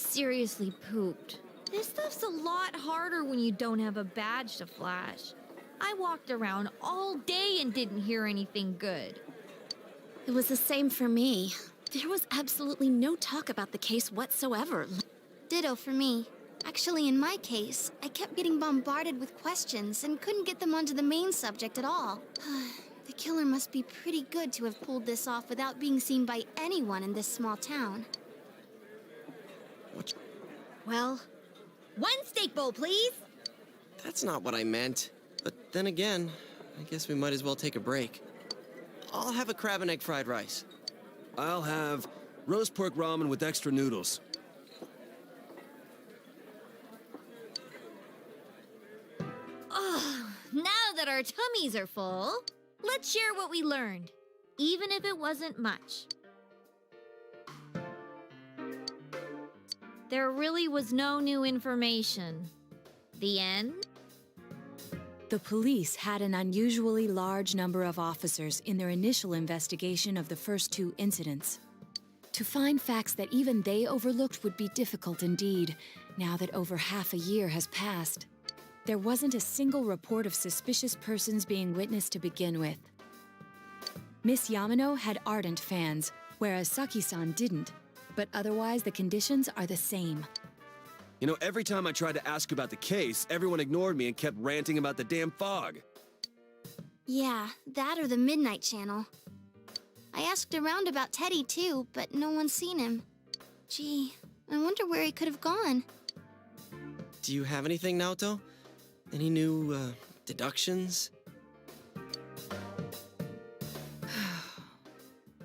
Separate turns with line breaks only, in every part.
seriously pooped. This stuff's a lot harder when you don't have a badge to flash. I walked around all day and didn't hear anything good.
It was the same for me. There was absolutely no talk about the case whatsoever.
Ditto for me. Actually, in my case, I kept getting bombarded with questions and couldn't get them onto the main subject at all. The killer must be pretty good to have pulled this off without being seen by anyone in this small town.
Well, one steak bowl, please.
That's not what I meant. But then again, I guess we might as well take a break. I'll have a crab and egg fried rice.
I'll have roast pork ramen with extra noodles.
Now that our tummies are full, let's share what we learned, even if it wasn't much. There really was no new information. The end?
The police had an unusually large number of officers in their initial investigation of the first two incidents. To find facts that even they overlooked would be difficult indeed, now that over half a year has passed. There wasn't a single report of suspicious persons being witnessed to begin with. Miss Yamano had ardent fans, whereas Saki-san didn't, but otherwise the conditions are the same.
You know, every time I tried to ask about the case, everyone ignored me and kept ranting about the damn fog.
Yeah, that or the Midnight Channel. I asked around about Teddy too, but no one's seen him. Gee, I wonder where he could have gone.
Do you have anything, Naoto? Any new, deductions?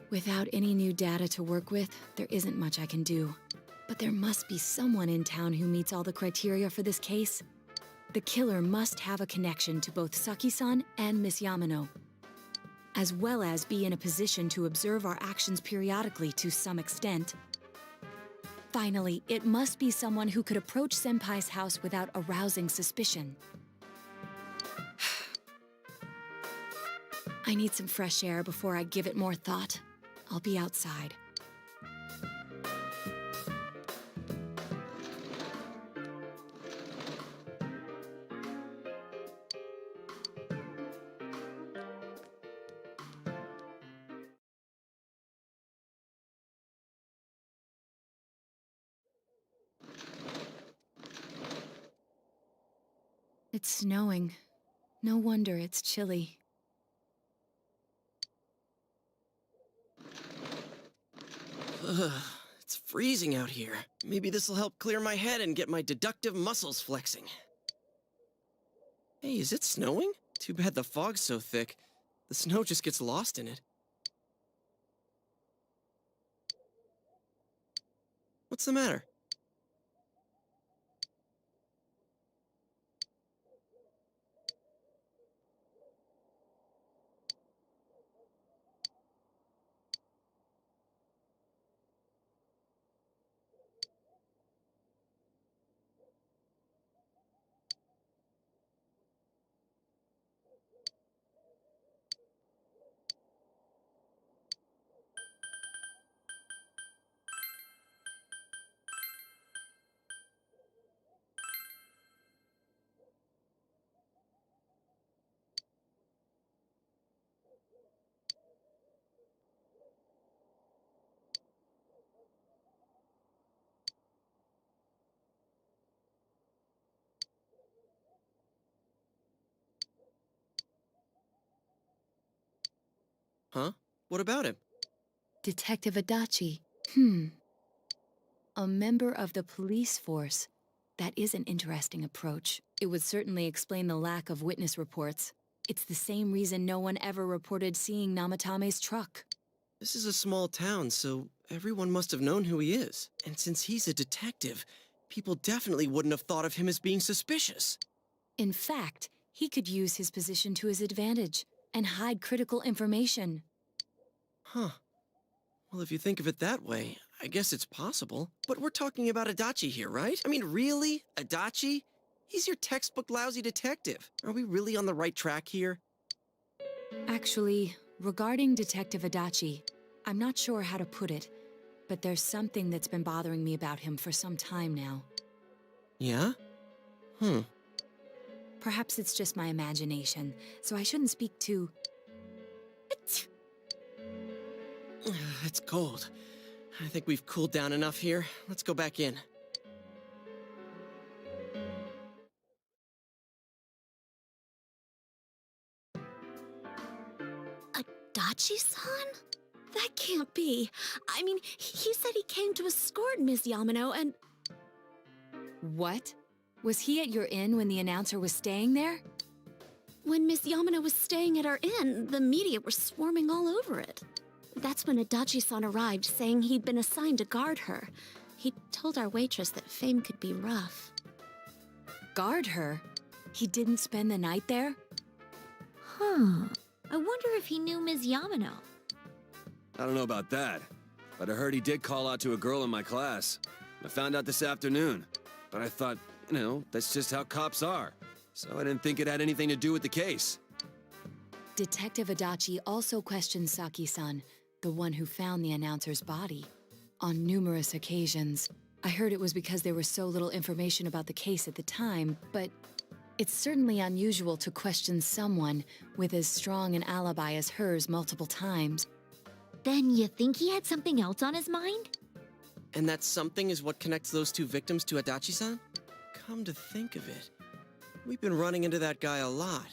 Without any new data to work with, there isn't much I can do. But there must be someone in town who meets all the criteria for this case. The killer must have a connection to both Saki-san and Miss Yamano, as well as be in a position to observe our actions periodically to some extent. Finally, it must be someone who could approach Senpai's house without arousing suspicion. I need some fresh air before I give it more thought. I'll be outside. It's snowing. No wonder it's chilly.
Ugh, it's freezing out here. Maybe this'll help clear my head and get my deductive muscles flexing. Hey, is it snowing? Too bad the fog's so thick. The snow just gets lost in it. What's the matter? Huh? What about him?
Detective Adachi. A member of the police force. That is an interesting approach. It would certainly explain the lack of witness reports. It's the same reason no one ever reported seeing Namatame's truck.
This is a small town, so everyone must have known who he is. And since he's a detective, people definitely wouldn't have thought of him as being suspicious.
In fact, he could use his position to his advantage and hide critical information.
Huh. Well, if you think of it that way, I guess it's possible. But we're talking about Adachi here, right? I mean, really? Adachi? He's your textbook lousy detective. Are we really on the right track here?
Actually, regarding Detective Adachi, I'm not sure how to put it, but there's something that's been bothering me about him for some time now.
Yeah?
Perhaps it's just my imagination, so I shouldn't speak too...
It's cold. I think we've cooled down enough here. Let's go back in.
Adachi-san? That can't be. I mean, he said he came to escort Ms. Yamano and...
What? Was he at your inn when the announcer was staying there?
When Miss Yamano was staying at our inn, the media were swarming all over it. That's when Adachi-san arrived, saying he'd been assigned to guard her. He told our waitress that fame could be rough.
Guard her? He didn't spend the night there?
Huh. I wonder if he knew Ms. Yamano.
I don't know about that, but I heard he did call out to a girl in my class. I found out this afternoon, but I thought, that's just how cops are. So I didn't think it had anything to do with the case.
Detective Adachi also questioned Saki-san, the one who found the announcer's body, on numerous occasions. I heard it was because there was so little information about the case at the time, but it's certainly unusual to question someone with as strong an alibi as hers multiple times.
Then you think he had something else on his mind?
And that something is what connects those two victims to Adachi-san? Come to think of it, we've been running into that guy a lot,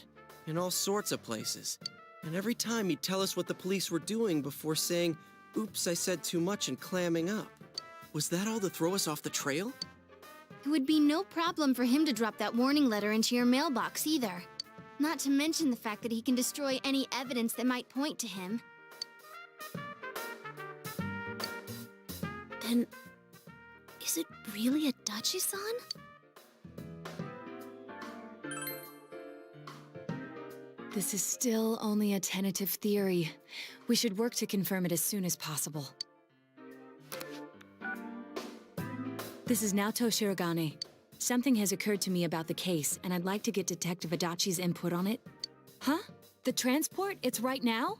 in all sorts of places. And every time he'd tell us what the police were doing before saying, "Oops, I said too much," and clamming up. Was that all to throw us off the trail?
It would be no problem for him to drop that warning letter into your mailbox either. Not to mention the fact that he can destroy any evidence that might point to him.
Then, is it really Adachi-san?
This is still only a tentative theory. We should work to confirm it as soon as possible. This is Naoto Shirogane. Something has occurred to me about the case, and I'd like to get Detective Adachi's input on it. Huh? The transport? It's right now?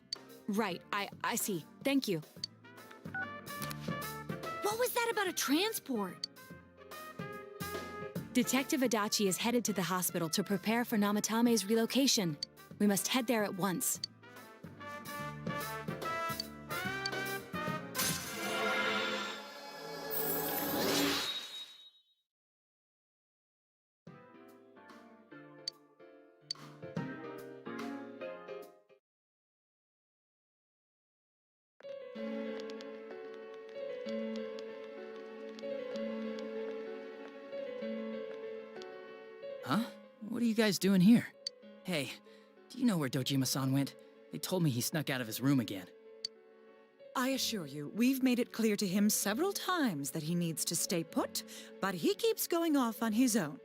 Right, I see. Thank you.
What was that about a transport?
Detective Adachi is headed to the hospital to prepare for Namatame's relocation. We must head there at once.
Huh? What are you guys doing here? Hey, do you know where Dojima-san went? They told me he snuck out of his room again.
I assure you, we've made it clear to him several times that he needs to stay put, but he keeps going off on his own.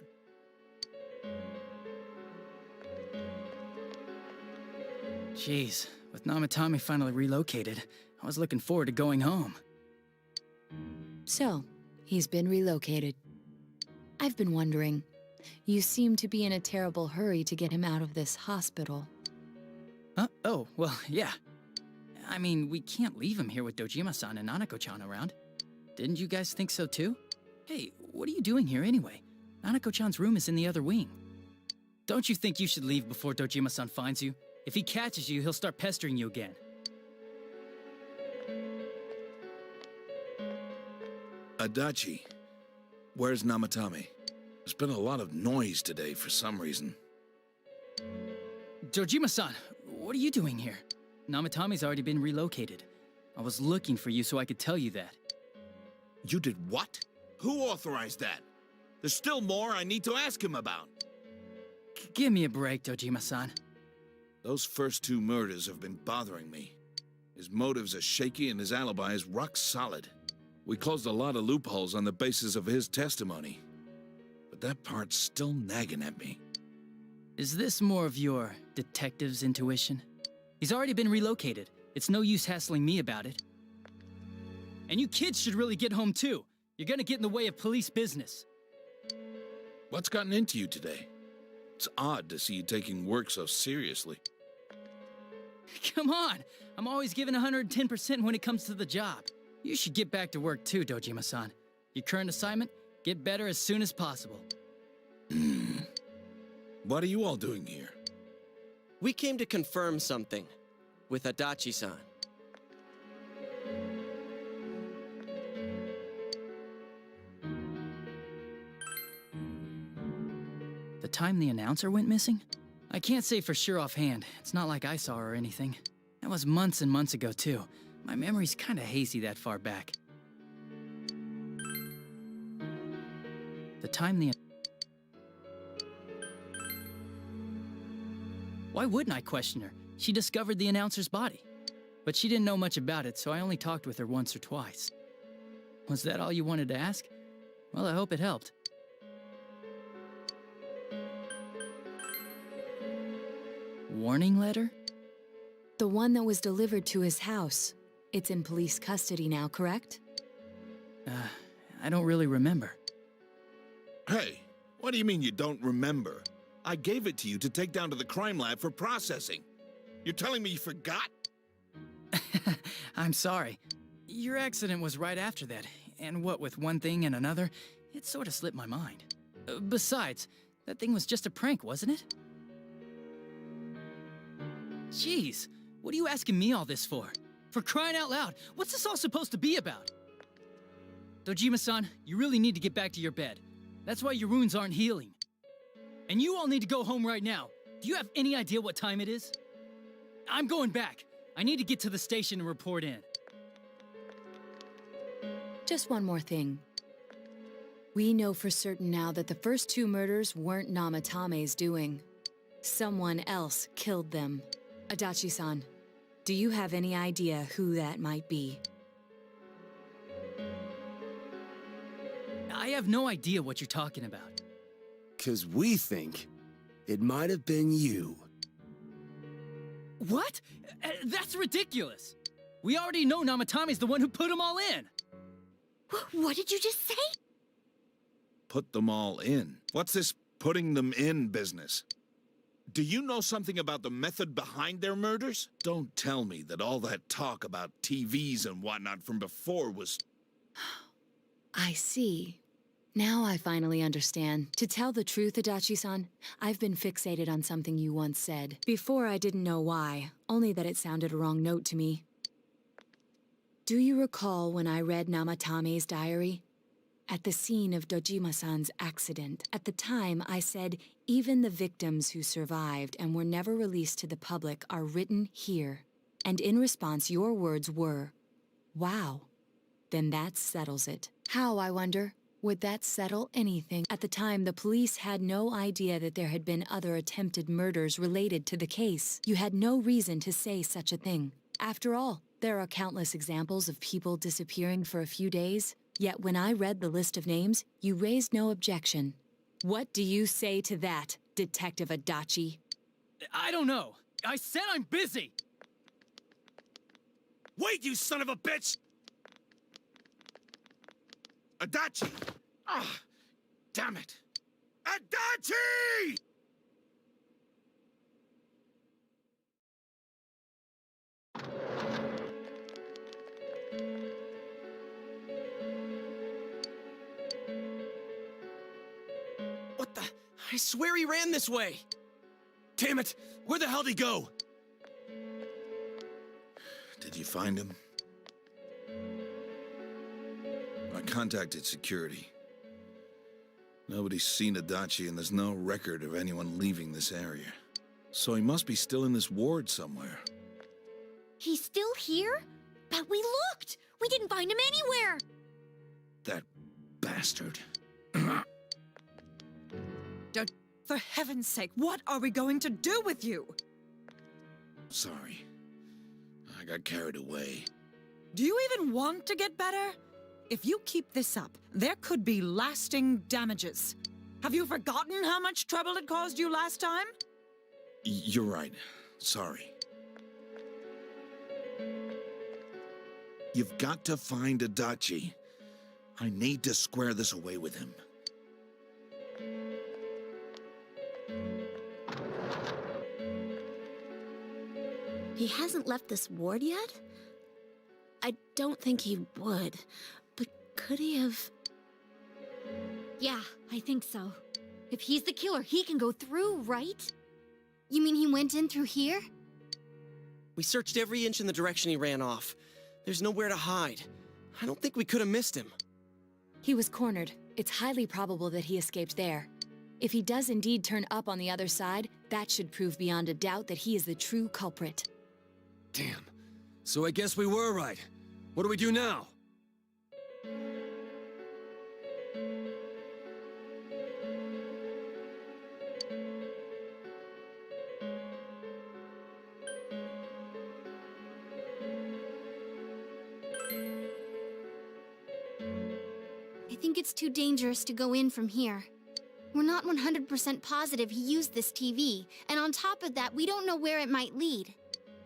Jeez, with Namatame finally relocated, I was looking forward to going home.
So, he's been relocated. I've been wondering, you seem to be in a terrible hurry to get him out of this hospital.
Huh? Oh, well, yeah. I mean, we can't leave him here with Dojima-san and Nanako-chan around. Didn't you guys think so too? Hey, what are you doing here anyway? Nanako-chan's room is in the other wing. Don't you think you should leave before Dojima-san finds you? If he catches you, he'll start pestering you again.
Adachi, where's Namatame? There's been a lot of noise today for some reason.
Dojima-san, what are you doing here? Namatame's already been relocated. I was looking for you so I could tell you that.
You did what? Who authorized that? There's still more I need to ask him about.
Give me a break, Dojima-san.
Those first two murders have been bothering me. His motives are shaky and his alibi is rock solid. We closed a lot of loopholes on the basis of his testimony. But that part's still nagging at me.
Is this more of your detective's intuition? He's already been relocated. It's no use hassling me about it. And you kids should really get home too. You're gonna get in the way of police business.
What's gotten into you today? It's odd to see you taking work so seriously.
Come on! I'm always giving 110% when it comes to the job. You should get back to work too, Dojima-san. Your current assignment, get better as soon as possible.
What are you all doing here?
We came to confirm something with Adachi-san.
The time the announcer went missing? I can't say for sure offhand. It's not like I saw her or anything. That was months and months ago, too. My memory's kinda hazy that far back. The time the... Why wouldn't I question her? She discovered the announcer's body. But she didn't know much about it, so I only talked with her once or twice. Was that all you wanted to ask? Well, I hope it helped. Warning letter?
The one that was delivered to his house. It's in police custody now, correct?
I don't really remember.
Hey, what do you mean you don't remember? I gave it to you to take down to the crime lab for processing. You're telling me you forgot?
I'm sorry. Your accident was right after that, and what with one thing and another, it sort of slipped my mind. Besides, that thing was just a prank, wasn't it? Jeez, what are you asking me all this for? For crying out loud, what's this all supposed to be about? Dojima-san, you really need to get back to your bed. That's why your wounds aren't healing. And you all need to go home right now. Do you have any idea what time it is? I'm going back. I need to get to the station and report in.
Just one more thing. We know for certain now that the first two murders weren't Namatame's doing. Someone else killed them. Adachi-san, do you have any idea who that might be?
I have no idea what you're talking about.
'Cause we think it might have been you.
What? That's ridiculous! We already know Namatame's the one who put them all in!
What did you just say?
Put them all in. What's this putting them in business? Do you know something about the method behind their murders? Don't tell me that all that talk about TVs and whatnot from before was...
I see. Now I finally understand. To tell the truth, Adachi-san, I've been fixated on something you once said. Before I didn't know why, only that it sounded a wrong note to me. Do you recall when I read Namatame's diary? At the scene of Dojima-san's accident, at the time I said, even the victims who survived and were never released to the public are written here. And in response, your words were, wow. Then that settles it. How, I wonder? Would that settle anything? At the time, the police had no idea that there had been other attempted murders related to the case. You had no reason to say such a thing. After all, there are countless examples of people disappearing for a few days. Yet when I read the list of names, you raised no objection. What do you say to that, Detective Adachi?
I don't know. I said I'm busy!
Wait, you son of a bitch!
Adachi! Ah, damn it! Adachi!
What the? I swear he ran this way.
Damn it! Where the hell'd he go?
Did you find him? I contacted security. Nobody's seen Adachi, and there's no record of anyone leaving this area. So he must be still in this ward somewhere.
He's still here? But we looked! We didn't find him anywhere!
That bastard.
For heaven's sake, what are we going to do with you?
Sorry. I got carried away.
Do you even want to get better? If you keep this up, there could be lasting damages. Have you forgotten how much trouble it caused you last time?
You're right. Sorry. You've got to find Adachi. I need to square this away with him.
He hasn't left this ward yet? don't think he would. But could he have...
Yeah, I think so. If he's the killer, he can go through, right?
You mean he went in through here?
We searched every inch in the direction he ran off. There's nowhere to hide. I don't think we could have missed him.
He was cornered. It's highly probable that he escaped there. If he does indeed turn up on the other side, that should prove beyond a doubt that he is the true culprit.
Damn. So I guess we were right. What do we do now?
I think it's too dangerous to go in from here. We're not 100% positive he used this TV, and on top of that, we don't know where it might lead.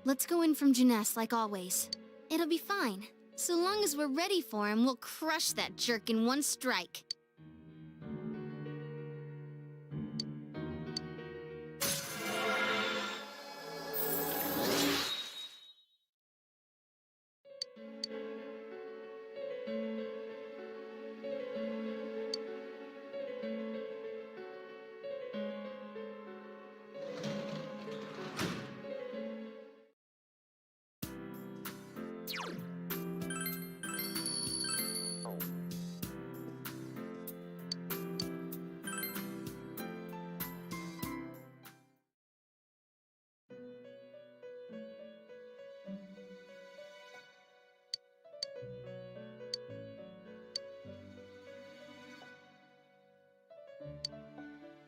Let's go in from Jeunesse like always. It'll be fine. So long as we're ready for him, we'll crush that jerk in one strike.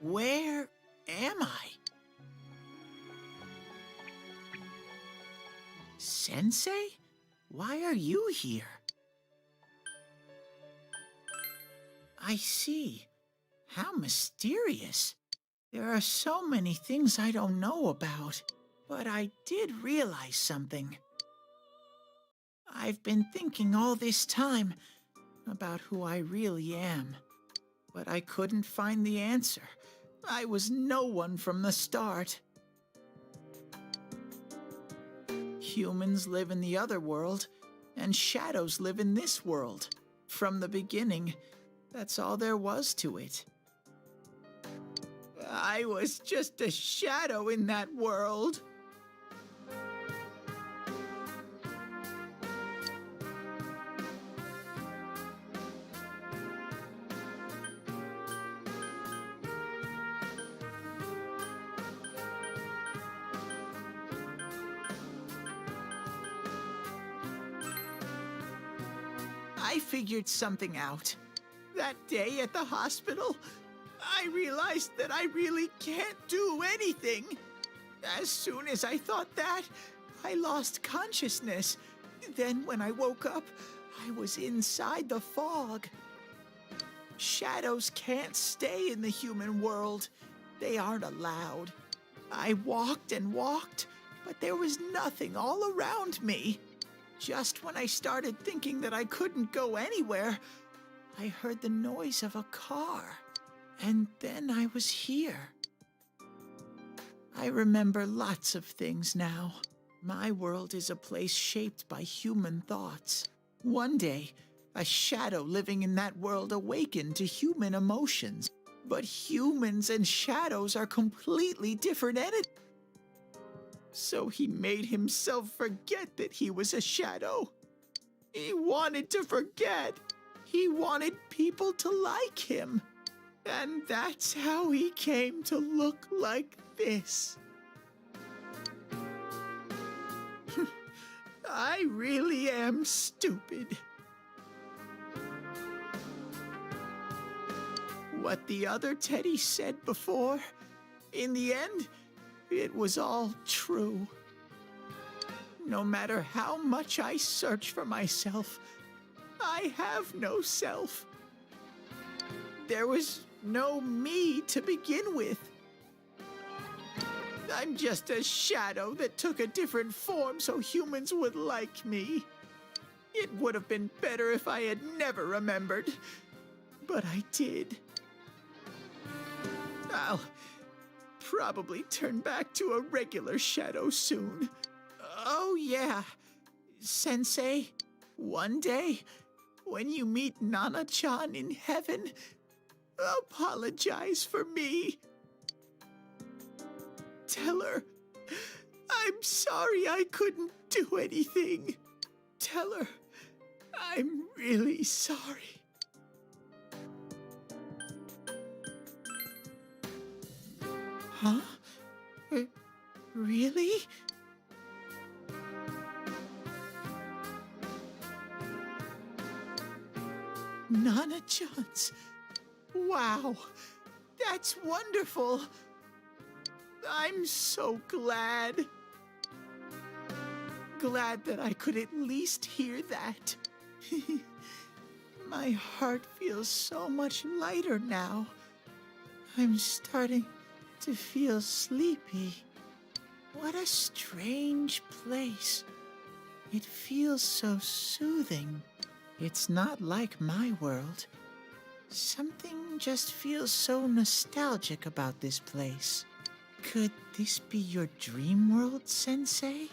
Where am I? Sensei? Why are you here? I see. How mysterious. There are so many things I don't know about, but I did realize something. I've been thinking all this time about who I really am, but I couldn't find the answer. I was no one from the start. Humans live in the other world, and shadows live in this world. From the beginning, that's all there was to it. I was just a shadow in that world. I figured something out. That day at the hospital, I realized that I really can't do anything. As soon as I thought that, I lost consciousness. Then when I woke up, I was inside the fog. Shadows can't stay in the human world. They aren't allowed. I walked and walked, but there was nothing all around me. Just when I started thinking that I couldn't go anywhere, I heard the noise of a car. And then I was here. I remember lots of things now. My world is a place shaped by human thoughts. One day, a shadow living in that world awakened to human emotions. But humans and shadows are completely different entities. So he made himself forget that he was a shadow. He wanted to forget. He wanted people to like him. And that's how he came to look like this. I really am stupid. What the other Teddy said before, in the end, it was all true. No matter how much I search for myself, I have no self. There was no me to begin with. I'm just a shadow that took a different form so humans would like me. It would have been better if I had never remembered, but I did. I'll probably turn back to a regular shadow soon. Oh yeah, Sensei, one day, when you meet Nana-chan in heaven, apologize for me. Tell her, I'm sorry I couldn't do anything. Tell her, I'm really sorry. Huh? Really? Nana-chan's. Wow, that's wonderful. I'm so glad. Glad that I could at least hear that. My heart feels so much lighter now. I'm starting to feel sleepy. What a strange place. It feels so soothing. It's not like my world. Something just feels so nostalgic about this place. Could this be your dream world, Sensei?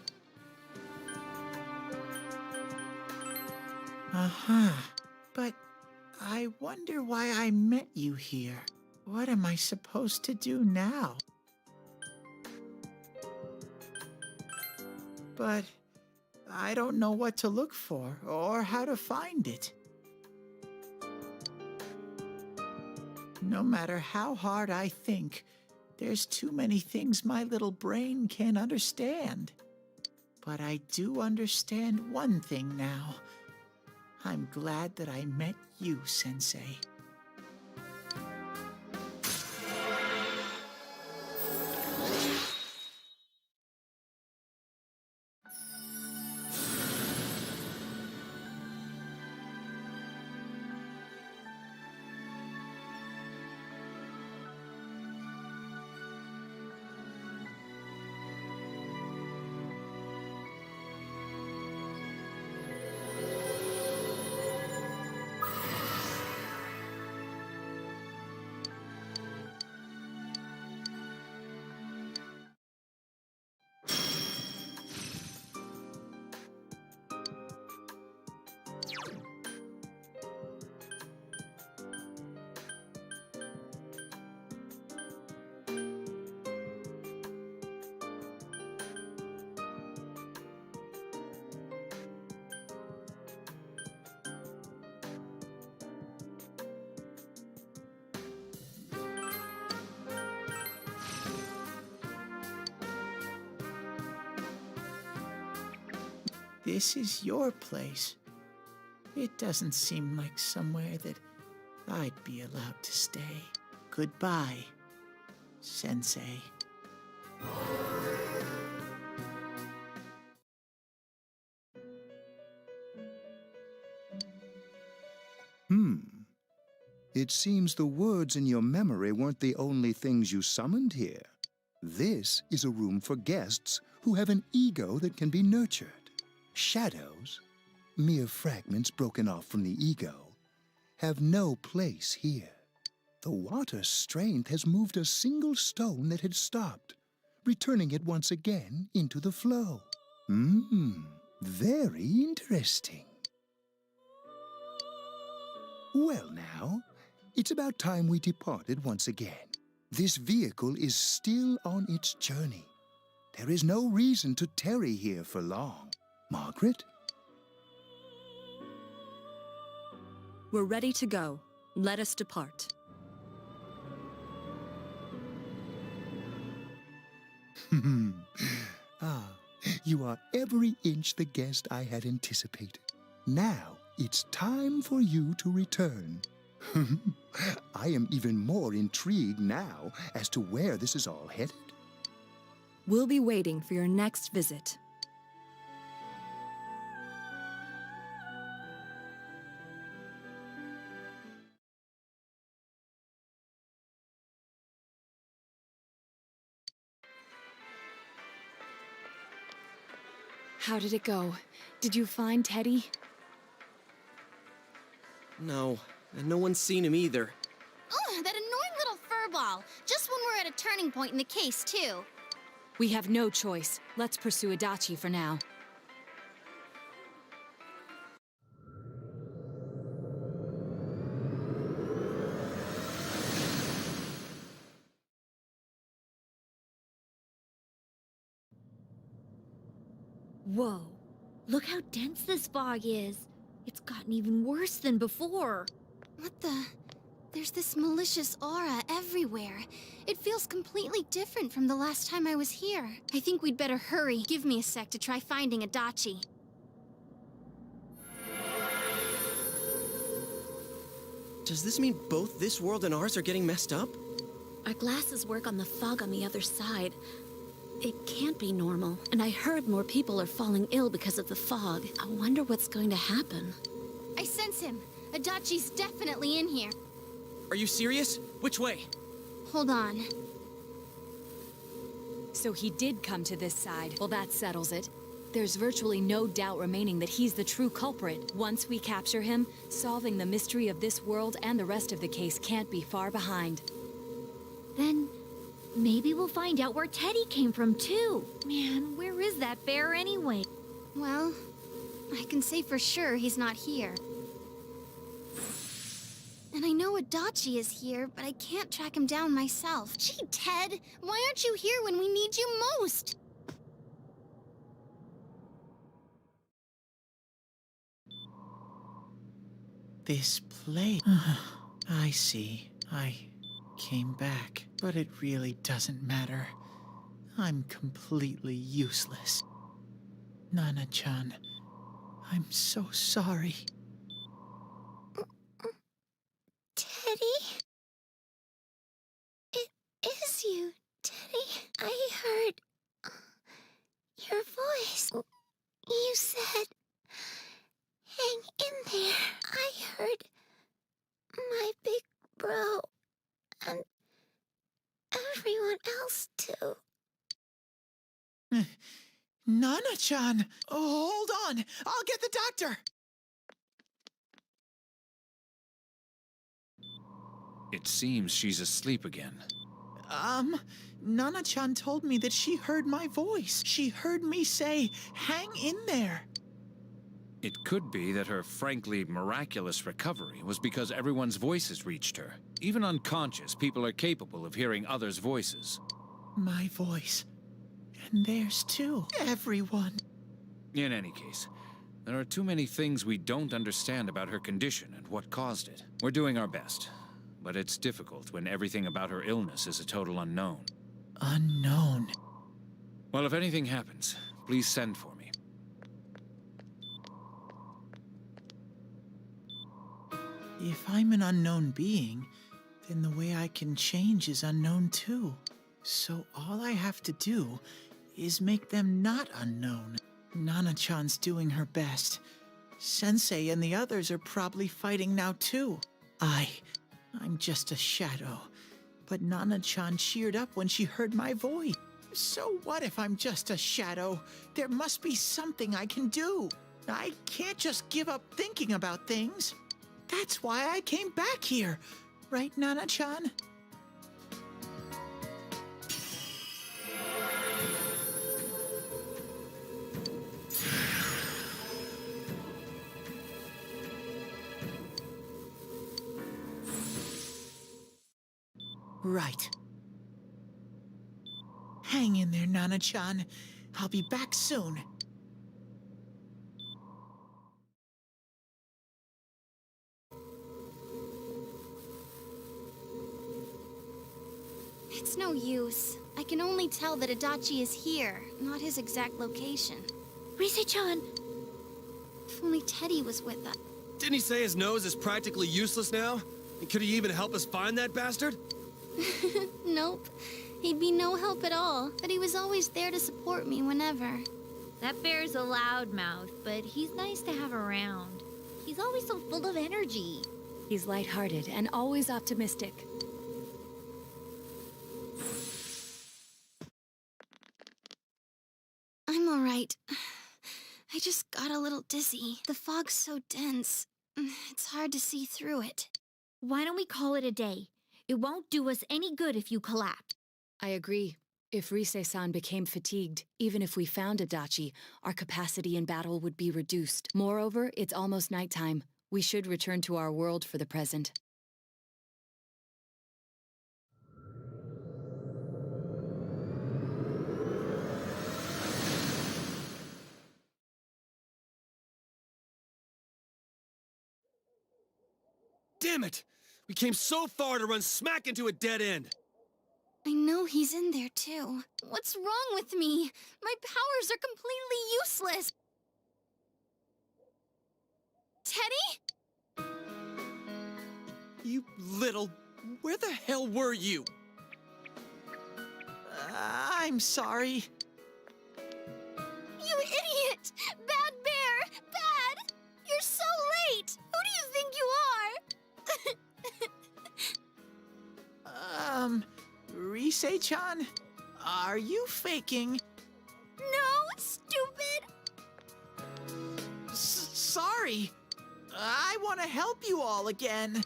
Uh-huh. But I wonder why I met you here. What am I supposed to do now? But I don't know what to look for or how to find it. No matter how hard I think, there's too many things my little brain can't understand. But I do understand one thing now. I'm glad that I met you, Sensei. This is your place. It doesn't seem like somewhere that I'd be allowed to stay. Goodbye, Sensei.
It seems the words in your memory weren't the only things you summoned here. This is a room for guests who have an ego that can be nurtured. Shadows, mere fragments broken off from the ego, have no place here. The water's strength has moved a single stone that had stopped, returning it once again into the flow. Very interesting. Well now, it's about time we departed once again. This vehicle is still on its journey. There is no reason to tarry here for long. Margaret?
We're ready to go. Let us depart.
You are every inch the guest I had anticipated. Now, it's time for you to return. I am even more intrigued now as to where this is all headed.
We'll be waiting for your next visit. How did it go? Did you find Teddy?
No, and no one's seen him either.
Ugh, that annoying little furball. Just when we're at a turning point in the case, too.
We have no choice. Let's pursue Adachi for now.
Whoa. Look how dense this fog is. It's gotten even worse than before.
What the? There's this malicious aura everywhere. It feels completely different from the last time I was here. I think we'd better hurry. Give me a sec to try finding Adachi.
Does this mean both this world and ours are getting messed up?
Our glasses work on the fog on the other side. It can't be normal, and I heard more people are falling ill because of the fog. I wonder what's going to happen.
I sense him. Adachi's definitely in here.
Are you serious? Which way?
Hold on.
So he did come to this side. Well, that settles it. There's virtually no doubt remaining that he's the true culprit. Once we capture him, solving the mystery of this world and the rest of the case can't be far behind.
Then maybe we'll find out where Teddy came from too. Man, where is that bear anyway?
Well, I can say for sure he's not here. And I know Adachi is here, but I can't track him down myself. Gee, Ted, why aren't you here when we need you most?
This place. I see. I came back, but it really doesn't matter. I'm completely useless. Nana-chan, I'm so sorry.
Teddy? It is you, Teddy. I heard your voice. You said, hang in there. I heard my big bro and everyone else too.
Nana-chan! Oh, hold on! I'll get the doctor!
It seems she's asleep again.
Nana-chan told me that she heard my voice. She heard me say, hang in there.
It could be that her frankly miraculous recovery was because everyone's voices reached her. Even unconscious, people are capable of hearing others' voices.
My voice. And theirs too. Everyone.
In any case, there are too many things we don't understand about her condition and what caused it. We're doing our best, but it's difficult when everything about her illness is a total unknown.
Unknown.
Well, if anything happens, please send for me.
If I'm an unknown being, then the way I can change is unknown too. So all I have to do is make them not unknown. Nana-chan's doing her best. Sensei and the others are probably fighting now too. I'm just a shadow. But Nana-chan cheered up when she heard my voice. So what if I'm just a shadow? There must be something I can do. I can't just give up thinking about things. That's why I came back here. Right, Nana-chan? Right. Hang in there, Nana-chan. I'll be back soon.
It's no use. I can only tell that Adachi is here, not his exact location.
Rise-chan!
If only Teddy was with us.
Didn't he say his nose is practically useless now? And could he even help us find that bastard?
Nope. He'd be no help at all, but he was always there to support me whenever.
That bear's a loudmouth, but he's nice to have around. He's always so full of energy.
He's lighthearted and always optimistic.
I'm all right. I just got a little dizzy. The fog's so dense. It's hard to see through it.
Why don't we call it a day? It won't do us any good if you collapse.
I agree. If Rise-san became fatigued, even if we found Adachi, our capacity in battle would be reduced. Moreover, it's almost nighttime. We should return to our world for the present.
Damn it! We came so far to run smack into a dead end.
I know he's in there too. What's wrong with me? My powers are completely useless. Teddy?
You little... Where the hell were you?
I'm sorry.
You idiot! Bad Bear! Bad! You're so late! Who do you think you are?
Rise-chan, are you faking?
No, stupid!
Sorry. I want to help you all again.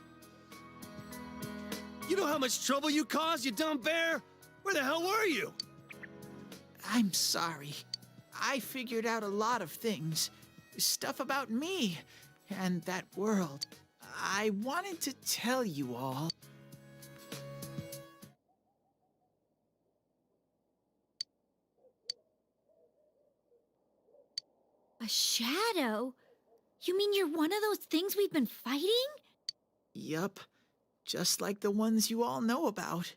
You know how much trouble you caused, you dumb bear? Where the hell were you?
I'm sorry. I figured out a lot of things. Stuff about me and that world. I wanted to tell you all.
A shadow? You mean you're one of those things we've been fighting?
Yup. Just like the ones you all know about.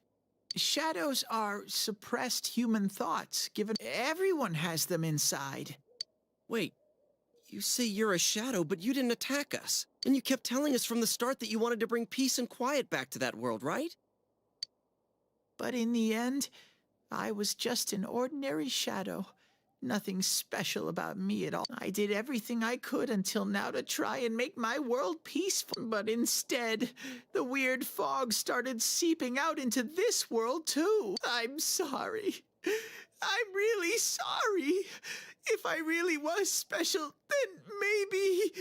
Shadows are suppressed human thoughts, given everyone has them inside.
Wait, you say you're a shadow, but you didn't attack us. And you kept telling us from the start that you wanted to bring peace and quiet back to that world, right?
But in the end, I was just an ordinary shadow. Nothing special about me at all. I did everything I could until now to try and make my world peaceful. But instead, the weird fog started seeping out into this world too. I'm sorry. I'm really sorry. If I really was special, then maybe...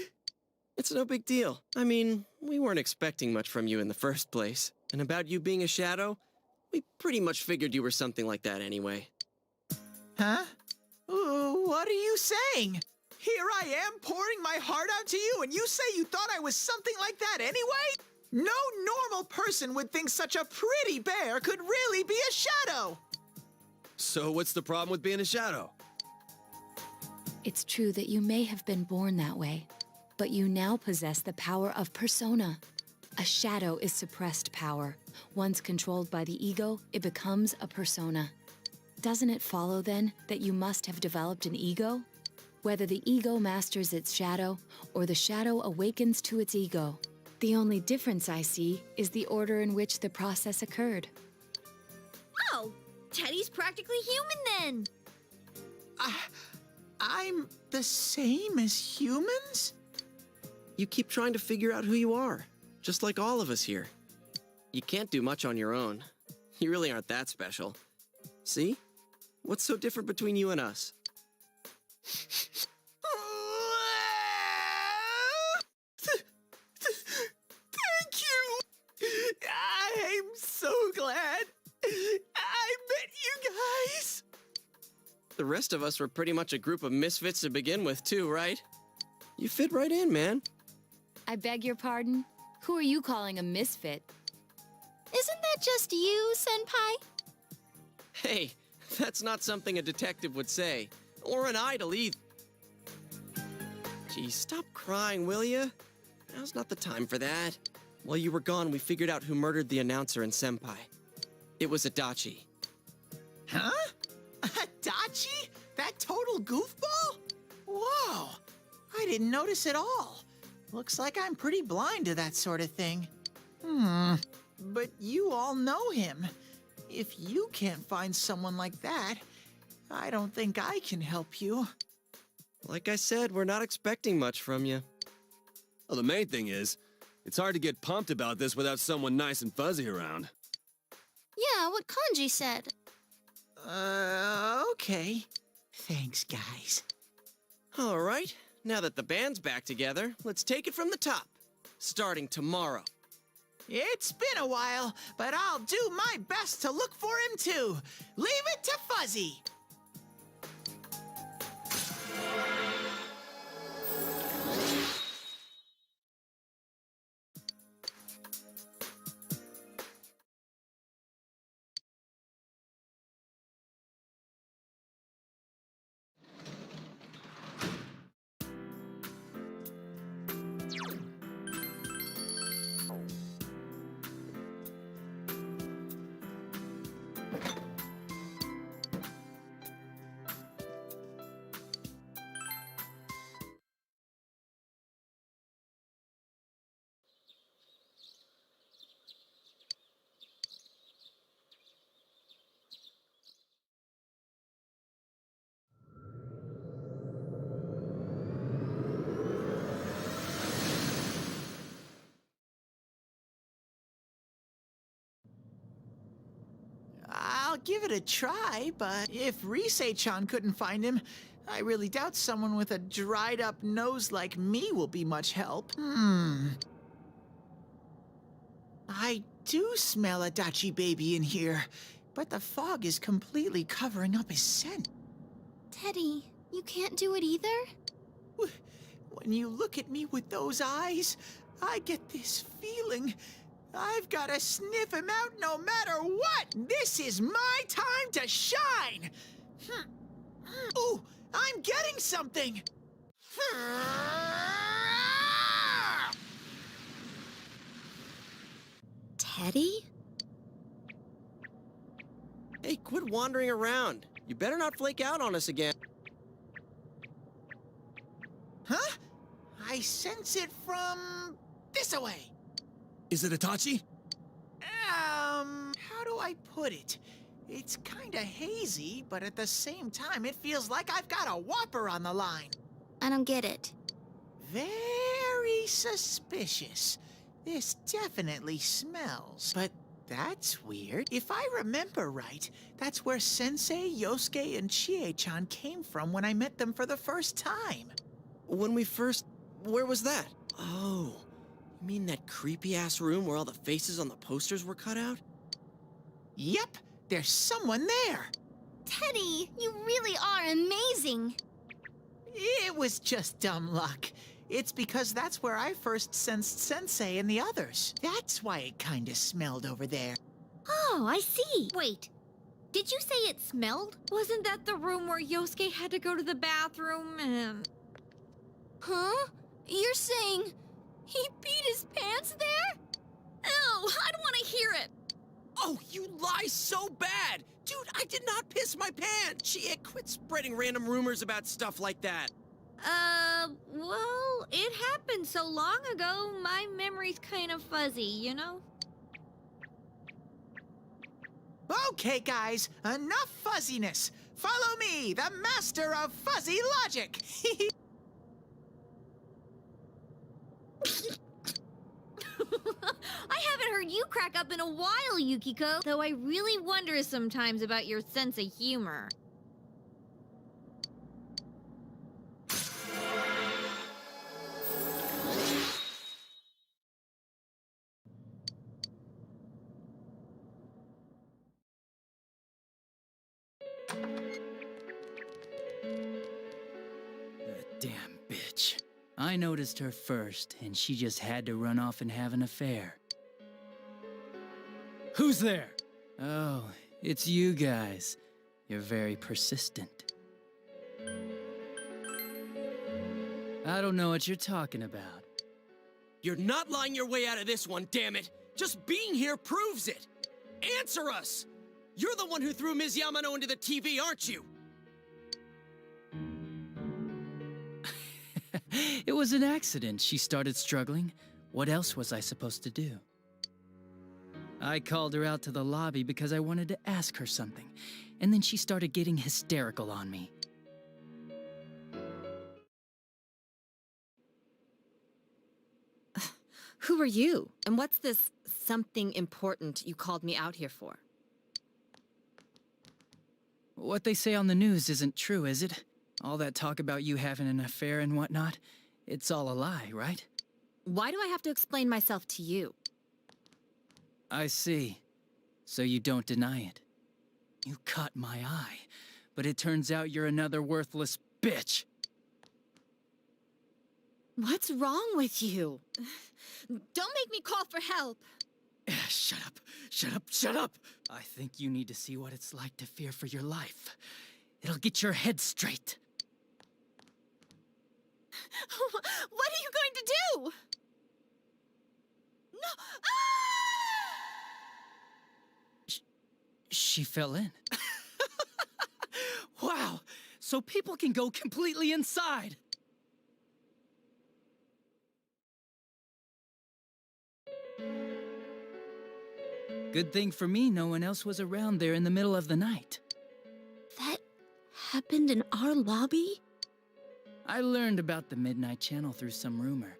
It's no big deal. I mean, we weren't expecting much from you in the first place. And about you being a shadow, we pretty much figured you were something like that anyway.
Huh? What are you saying? Here I am pouring my heart out to you, and you say you thought I was something like that anyway? No normal person would think such a pretty bear could really be a shadow.
So what's the problem with being a shadow?
It's true that you may have been born that way, but you now possess the power of persona. A shadow is suppressed power. Once controlled by the ego, it becomes a persona. Doesn't it follow, then, that you must have developed an ego? Whether the ego masters its shadow, or the shadow awakens to its ego. The only difference I see is the order in which the process occurred.
Oh, Teddy's practically human then.
I'm the same as humans?
You keep trying to figure out who you are, just like all of us here. You can't do much on your own. You really aren't that special. See? What's so different between you and us?
Thank you! I'm so glad I met you guys!
The rest of us were pretty much a group of misfits to begin with, too, right? You fit right in, man.
I beg your pardon? Who are you calling a misfit?
Isn't that just you, Senpai?
Hey, that's not something a detective would say. Or an idol either. Geez, stop crying, will ya? Now's not the time for that. While you were gone, we figured out who murdered the announcer and Senpai. It was Adachi.
Huh? Adachi? That total goofball? Whoa! I didn't notice at all. Looks like I'm pretty blind to that sort of thing. But you all know him. If you can't find someone like that, I don't think I can help you.
Like I said, we're not expecting much from you.
Well, the main thing is, it's hard to get pumped about this without someone nice and fuzzy around.
Yeah, what Kanji said.
Okay. Thanks, guys.
All right, now that the band's back together, let's take it from the top. Starting tomorrow.
It's been a while, but I'll do my best to look for him too. Leave it to Fuzzy. I'll give it a try, but if Risei-chan couldn't find him, I really doubt someone with a dried-up nose like me will be much help. I do smell a Dachi baby in here, but the fog is completely covering up his scent.
Teddy, you can't do it either?
When you look at me with those eyes, I get this feeling. I've got to sniff him out no matter what! This is my time to shine! Ooh, I'm getting something!
Teddy?
Hey, quit wandering around. You better not flake out on us again.
Huh? I sense it from this away.
Is it Itachi?
How do I put it? It's kinda hazy, but at the same time, it feels like I've got a whopper on the line.
I don't get it.
Very suspicious. This definitely smells. But that's weird. If I remember right, that's where Sensei, Yosuke, and Chie-chan came from when I met them for the first time.
When we first... Where was that? Oh, you mean that creepy-ass room where all the faces on the posters were cut out?
Yep, there's someone there.
Teddy, you really are amazing.
It was just dumb luck. It's because that's where I first sensed Sensei and the others. That's why it kinda smelled over there.
Oh, I see. Wait, did you say it smelled? Wasn't that the room where Yosuke had to go to the bathroom and...
Huh? You're saying he peed his pants there? Ew, I don't want to hear it.
Oh, you lie so bad! Dude, I did not piss my pants! Chie, quit spreading random rumors about stuff like that.
Well, it happened so long ago, my memory's kind of fuzzy, you know?
Okay, guys, enough fuzziness. Follow me, the master of fuzzy logic.
I haven't heard you crack up in a while, Yukiko, though I really wonder sometimes about your sense of humor.
That damn bitch. I noticed her first, and she just had to run off and have an affair. Who's there? Oh, it's you guys. You're very persistent. I don't know what you're talking about.
You're not lying your way out of this one, damn it! Just being here proves it! Answer us! You're the one who threw Ms. Yamano into the TV, aren't you?
It was an accident. She started struggling. What else was I supposed to do? I called her out to the lobby because I wanted to ask her something, and then she started getting hysterical on me.
Who are you? And what's this something important you called me out here for?
What they say on the news isn't true, is it? All that talk about you having an affair and whatnot, it's all a lie, right?
Why do I have to explain myself to you?
I see. So you don't deny it. You caught my eye, but it turns out you're another worthless bitch.
What's wrong with you? Don't make me call for help.
Shut up, shut up, shut up! I think you need to see what it's like to fear for your life. It'll get your head straight.
What are you going to do? No!
She fell in. Wow, so people can go completely inside. Good thing for me, no one else was around there in the middle of the night.
That happened in our lobby?
I learned about the Midnight Channel through some rumor.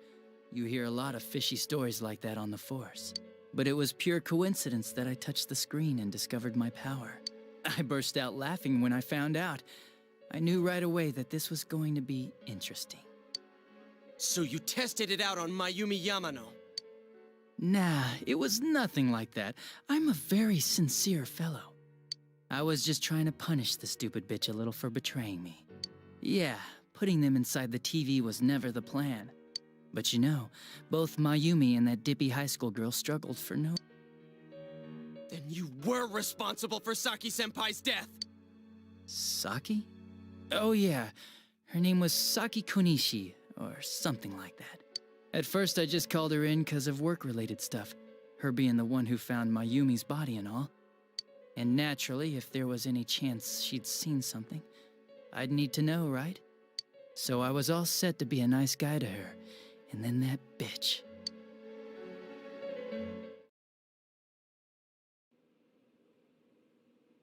You hear a lot of fishy stories like that on the Force. But it was pure coincidence that I touched the screen and discovered my power. I burst out laughing when I found out. I knew right away that this was going to be interesting.
So you tested it out on Mayumi Yamano.
Nah, it was nothing like that. I'm a very sincere fellow. I was just trying to punish the stupid bitch a little for betraying me. Yeah, putting them inside the TV was never the plan. But you know, both Mayumi and that dippy high school girl struggled for no...
Then you were responsible for Saki-senpai's death!
Saki? Oh yeah, her name was Saki Konishi, or something like that. At first I just called her in because of work-related stuff, her being the one who found Mayumi's body and all. And naturally, if there was any chance she'd seen something, I'd need to know, right? So I was all set to be a nice guy to her, and then that bitch.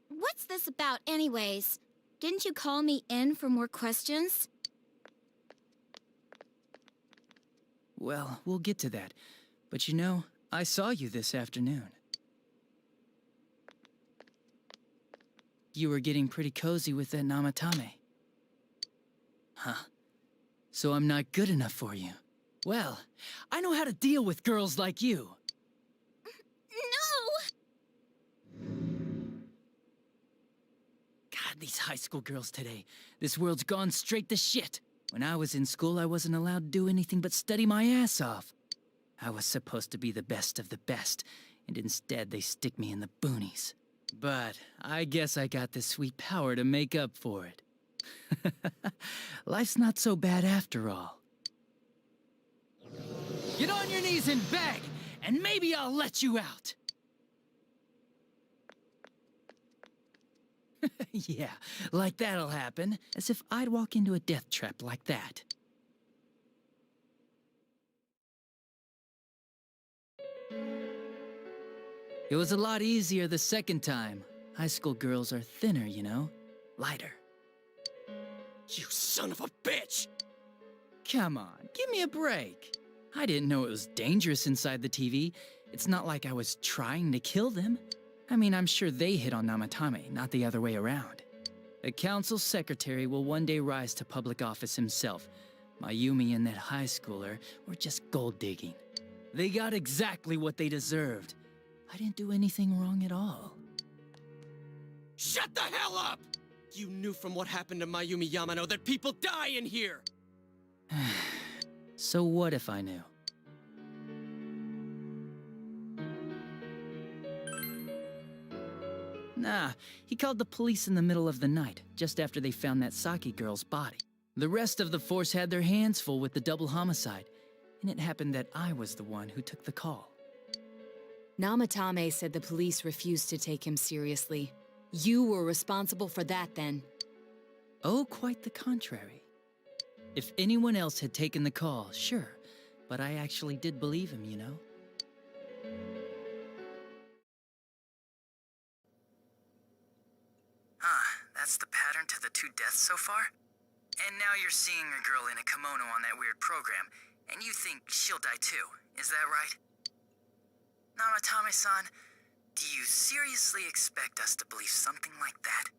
What's this about, anyways? Didn't you call me in for more questions?
Well, we'll get to that. But you know, I saw you this afternoon. You were getting pretty cozy with that Namatame. Huh. So I'm not good enough for you. Well, I know how to deal with girls like you.
No!
God, these high school girls today. This world's gone straight to shit. When I was in school, I wasn't allowed to do anything but study my ass off. I was supposed to be the best of the best, and instead they stick me in the boonies. But I guess I got the sweet power to make up for it. Life's not so bad after all. Get on your knees and beg, and maybe I'll let you out. Yeah, like that'll happen. As if I'd walk into a death trap like that. It was a lot easier the second time. High school girls are thinner, you know? Lighter.
You son of a bitch!
Come on, give me a break. I didn't know it was dangerous inside the TV. It's not like I was trying to kill them. I mean, I'm sure they hit on Namatame, not the other way around. A council secretary will one day rise to public office himself. Mayumi and that high schooler were just gold digging. They got exactly what they deserved. I didn't do anything wrong at all.
Shut the hell up! You knew from what happened to Mayumi Yamano that people die in here!
So what if I knew? Nah, he called the police in the middle of the night, just after they found that Saki girl's body. The rest of the force had their hands full with the double homicide, and it happened that I was the one who took the call.
Namatame said the police refused to take him seriously. You were responsible for that then.
Oh, quite the contrary. If anyone else had taken the call, sure, but I actually did believe him, you know?
That's the pattern to the 2 deaths so far? And now you're seeing a girl in a kimono on that weird program, and you think she'll die too, is that right? Namatame-san, do you seriously expect us to believe something like that?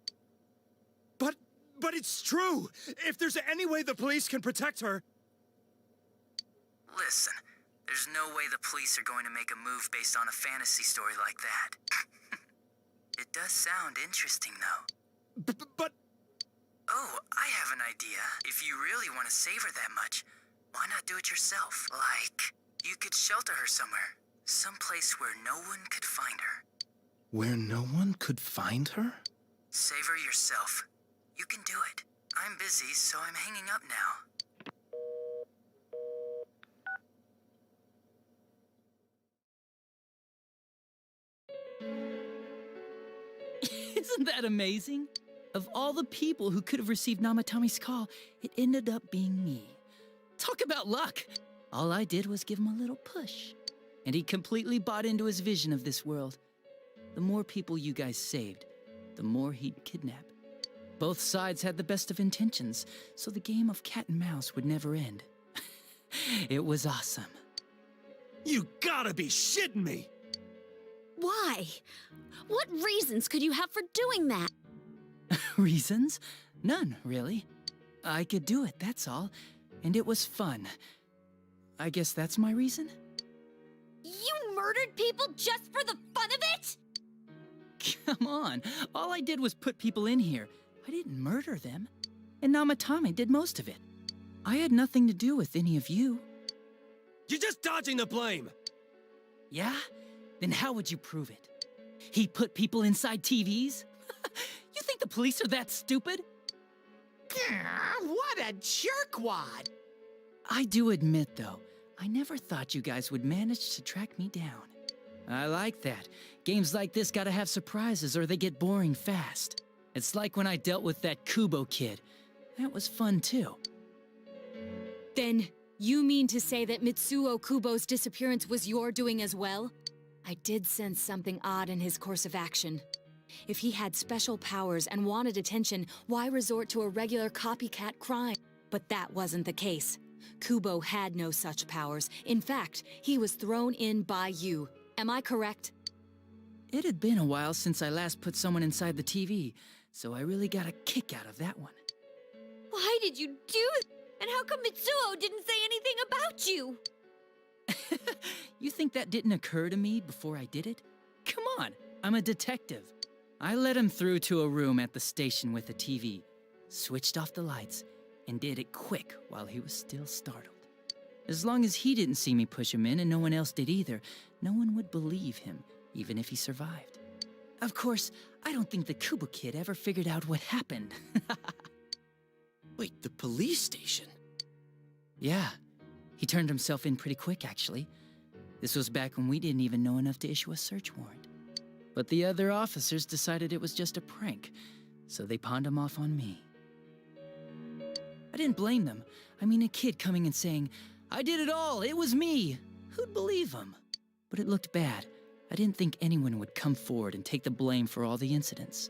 But it's true! If there's any way the police can protect her...
Listen, there's no way the police are going to make a move based on a fantasy story like that. It does sound interesting, though.
But...
Oh, I have an idea. If you really want to save her that much, why not do it yourself? Like, you could shelter her somewhere. Someplace where no one could find her.
Where no one could find her?
Save her yourself. You can do it. I'm busy, so I'm hanging up now.
Isn't that amazing? Of all the people who could have received Namatame's call, it ended up being me. Talk about luck! All I did was give him a little push. And he completely bought into his vision of this world. The more people you guys saved, the more he'd kidnap. Both sides had the best of intentions, so the game of cat and mouse would never end. It was awesome.
You gotta be shitting me!
Why? What reasons could you have for doing that?
Reasons? None, really. I could do it, that's all. And it was fun. I guess that's my reason?
You murdered people just for the fun of it?
Come on. All I did was put people in here. I didn't murder them. And Namatame did most of it. I had nothing to do with any of you.
You're just dodging the blame!
Yeah? Then how would you prove it? He put people inside TVs? You think the police are that stupid?
What a jerkwad!
I do admit, though, I never thought you guys would manage to track me down. I like that. Games like this gotta have surprises or they get boring fast. It's like when I dealt with that Kubo kid. That was fun, too.
Then, you mean to say that Mitsuo Kubo's disappearance was your doing as well? I did sense something odd in his course of action. If he had special powers and wanted attention, why resort to a regular copycat crime? But that wasn't the case. Kubo had no such powers. In fact, he was thrown in by you. Am I correct?
It had been a while since I last put someone inside the TV, so I really got a kick out of that one.
Why did you do it? And how come Mitsuo didn't say anything about you?
You think that didn't occur to me before I did it? Come on, I'm a detective. I let him through to a room at the station with a TV, switched off the lights, and did it quick while he was still startled. As long as he didn't see me push him in and no one else did either, no one would believe him, even if he survived. Of course, I don't think the Kubo kid ever figured out what happened.
Wait, the police station?
Yeah, he turned himself in pretty quick, actually. This was back when we didn't even know enough to issue a search warrant. But the other officers decided it was just a prank, so they pawned him off on me. I didn't blame them. I mean, a kid coming and saying, "I did it all, it was me." Who'd believe him? But it looked bad. I didn't think anyone would come forward and take the blame for all the incidents.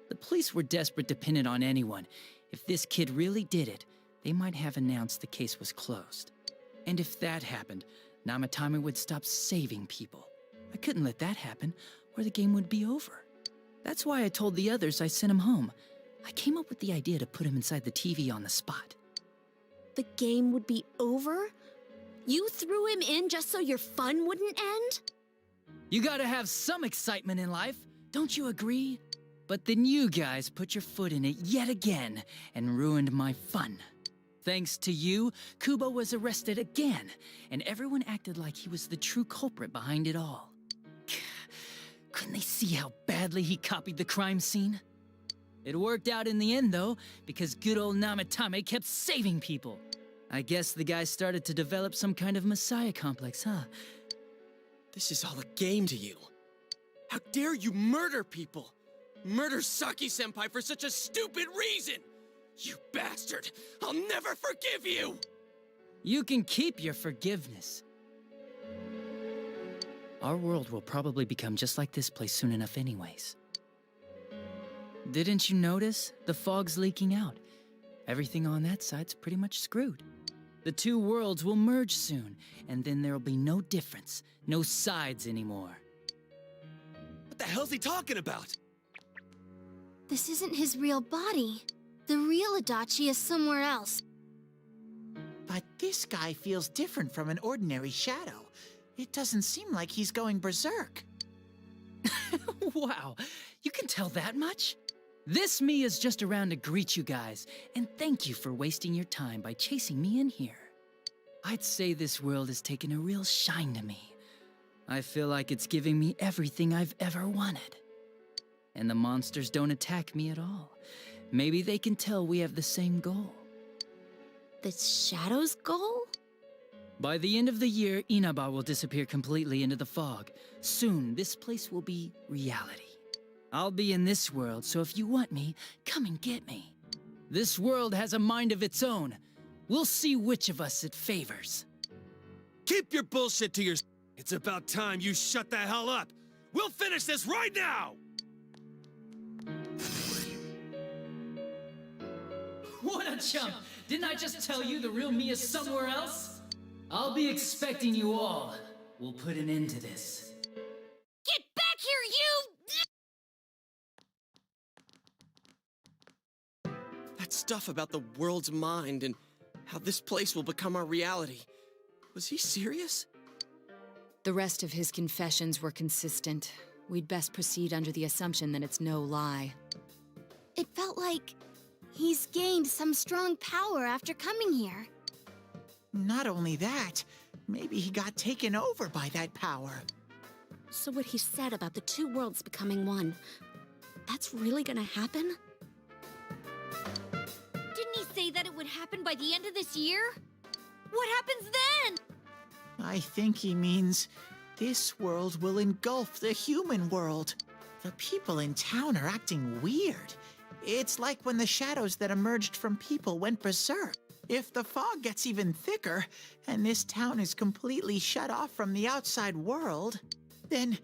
The police were desperate to pin it on anyone. If this kid really did it, they might have announced the case was closed. And if that happened, Namatame would stop saving people. I couldn't let that happen, or the game would be over. That's why I told the others I sent him home. I came up with the idea to put him inside the TV on the spot.
The game would be over? You threw him in just so your fun wouldn't end?
You gotta have some excitement in life, don't you agree? But then you guys put your foot in it yet again and ruined my fun. Thanks to you, Kubo was arrested again, and everyone acted like he was the true culprit behind it all. Couldn't they see how badly he copied the crime scene? It worked out in the end, though, because good old Namatame kept saving people. I guess the guy started to develop some kind of messiah complex, huh?
This is all a game to you. How dare you murder people? Murder Saki-senpai for such a stupid reason! You bastard! I'll never forgive you!
You can keep your forgiveness. Our world will probably become just like this place soon enough anyways. Didn't you notice? The fog's leaking out. Everything on that side's pretty much screwed. The two worlds will merge soon, and then there'll be no difference, no sides anymore.
What the hell's he talking about?
This isn't his real body. The real Adachi is somewhere else.
But this guy feels different from an ordinary shadow. It doesn't seem like he's going berserk.
Wow, you can tell that much? This me is just around to greet you guys, and thank you for wasting your time by chasing me in here. I'd say this world has taken a real shine to me. I feel like it's giving me everything I've ever wanted. And the monsters don't attack me at all. Maybe they can tell we have the same goal.
The Shadow's goal?
By the end of the year, Inaba will disappear completely into the fog. Soon, this place will be reality. I'll be in this world, so if you want me, come and get me. This world has a mind of its own. We'll see which of us it favors.
Keep your bullshit to yourself. It's about time you shut the hell up. We'll finish this right now!
What a chump! Didn't I just tell you the real me is somewhere else? I'll be expecting you all. We'll put an end to this.
Get back
that stuff about the world's mind and how this place will become our reality. Was he serious?
The rest of his confessions were consistent. We'd best proceed under the assumption that it's no lie.
It felt like he's gained some strong power after coming here.
Not only that, maybe he got taken over by that power.
So what he said about the two worlds becoming one, that's really gonna happen?
Didn't he say that it would happen by the end of this year? What happens then?
I think he means this world will engulf the human world. The people in town are acting weird. It's like when the shadows that emerged from people went berserk. If the fog gets even thicker, and this town is completely shut off from the outside world, then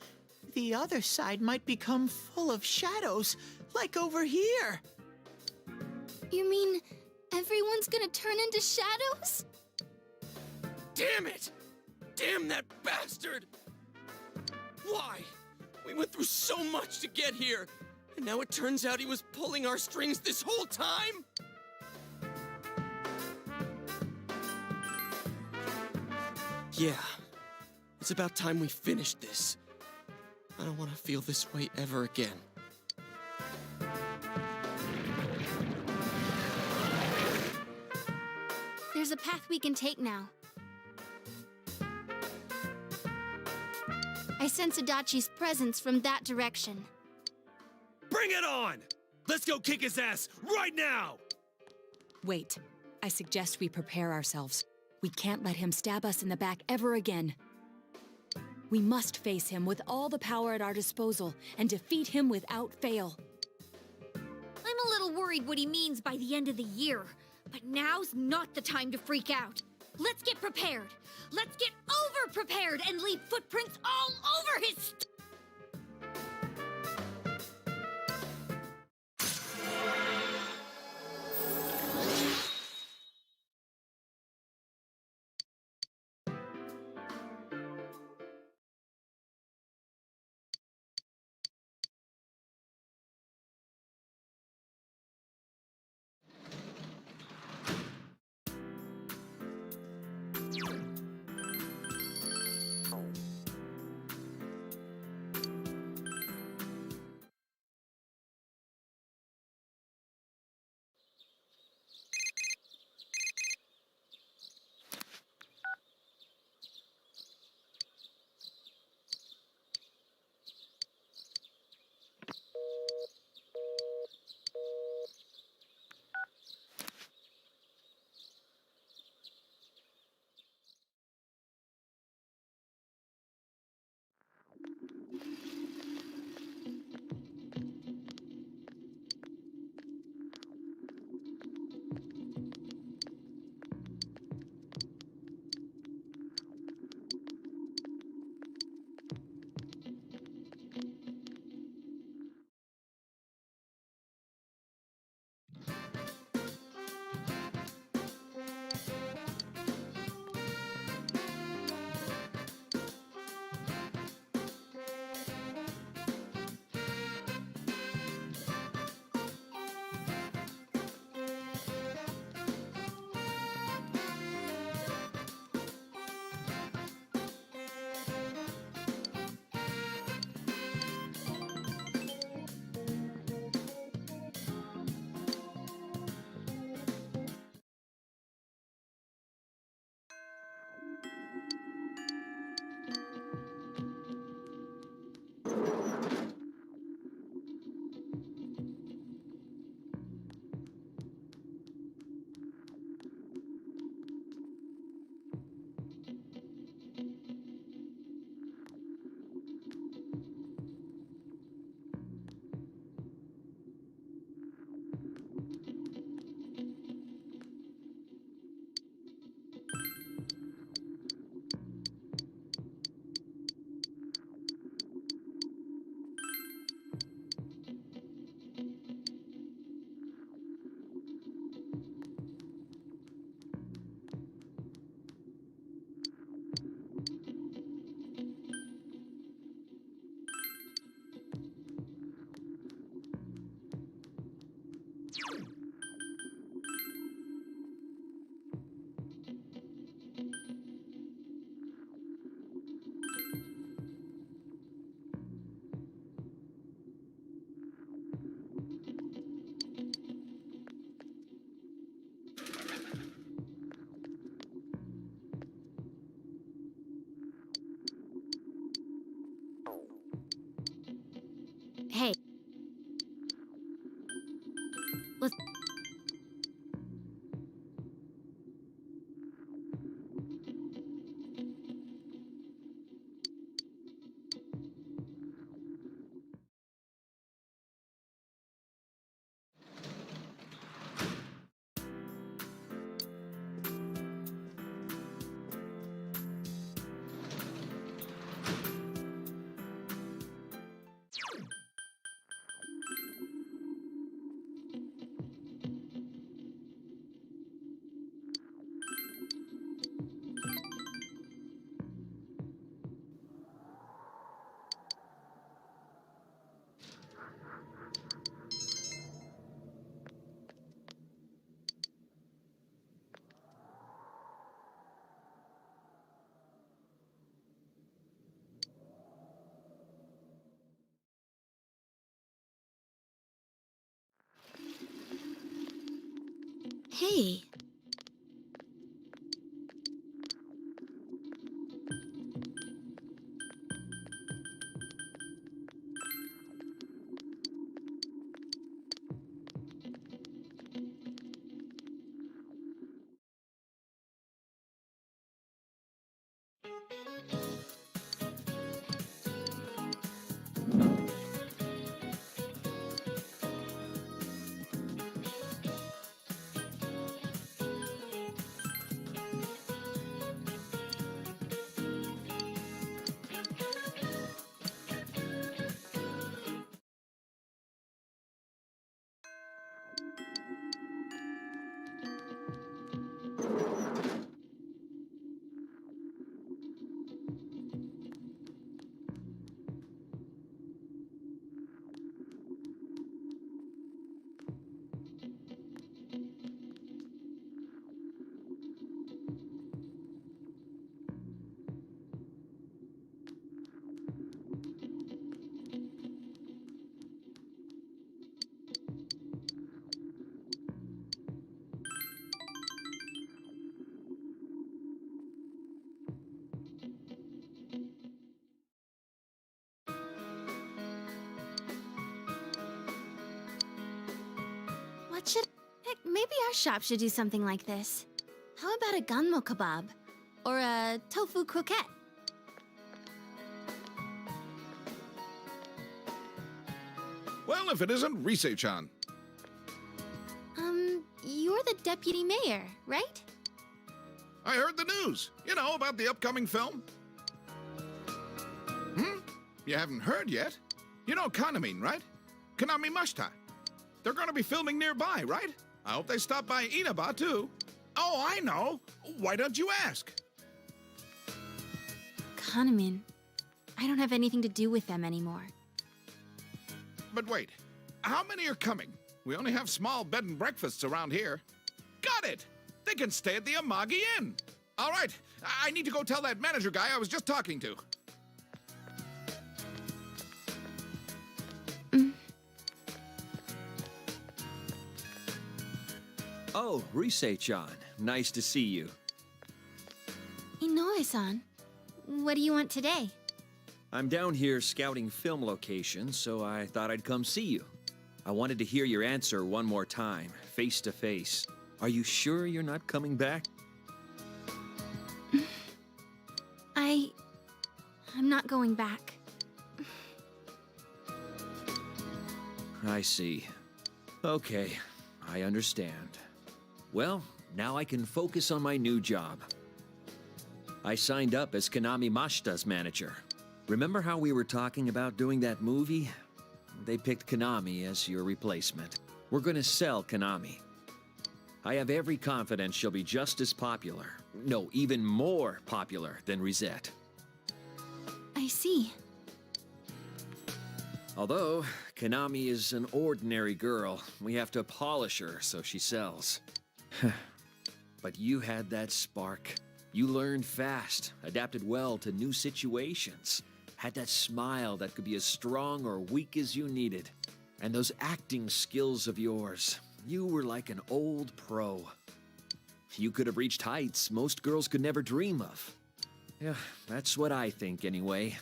the other side might become full of shadows, like over here.
You mean everyone's gonna turn into shadows?
Damn it! Damn that bastard! Why? We went through so much to get here, and now it turns out he was pulling our strings this whole time? Yeah, it's about time we finished this. I don't want to feel this way ever again.
There's a path we can take now. I sense Adachi's presence from that direction.
Bring it on! Let's go kick his ass right now!
Wait. I suggest we prepare ourselves. We can't let him stab us in the back ever again. We must face him with all the power at our disposal and defeat him without fail.
I'm a little worried what he means by the end of the year, but now's not the time to freak out. Let's get prepared. Let's get over-prepared and leave footprints all over his
Let's... Hey.
What should... Heck, maybe our shop should do something like this. How about a gunmo kebab? Or a tofu croquette?
Well, if it isn't Rise-chan.
You're the deputy mayor, right?
I heard the news. You know, about the upcoming film. You haven't heard yet? You know Kanamin, right? Kanami Mashita. They're gonna be filming nearby, right? I hope they stop by Inaba, too. Oh, I know. Why don't you ask?
Kanamin. I don't have anything to do with them anymore.
But wait, how many are coming? We only have small bed and breakfasts around here. Got it! They can stay at the Amagi Inn. All right, I need to go tell that manager guy I was just talking to.
Oh, Rise-chan. Nice to see you.
Inoue-san, what do you want today?
I'm down here scouting film locations, so I thought I'd come see you. I wanted to hear your answer one more time, face to face. Are you sure you're not coming back?
I'm not going back.
I see. Okay, I understand. Well, now I can focus on my new job. I signed up as Kanami Mashita's manager. Remember how we were talking about doing that movie? They picked Kanami as your replacement. We're gonna sell Kanami. I have every confidence she'll be just as popular. No, even more popular than Risette.
I see.
Although, Kanami is an ordinary girl, we have to polish her so she sells. But you had that spark. You learned fast, adapted well to new situations, had that smile that could be as strong or weak as you needed. And those acting skills of yours, you were like an old pro. You could have reached heights most girls could never dream of. Yeah, that's what I think anyway.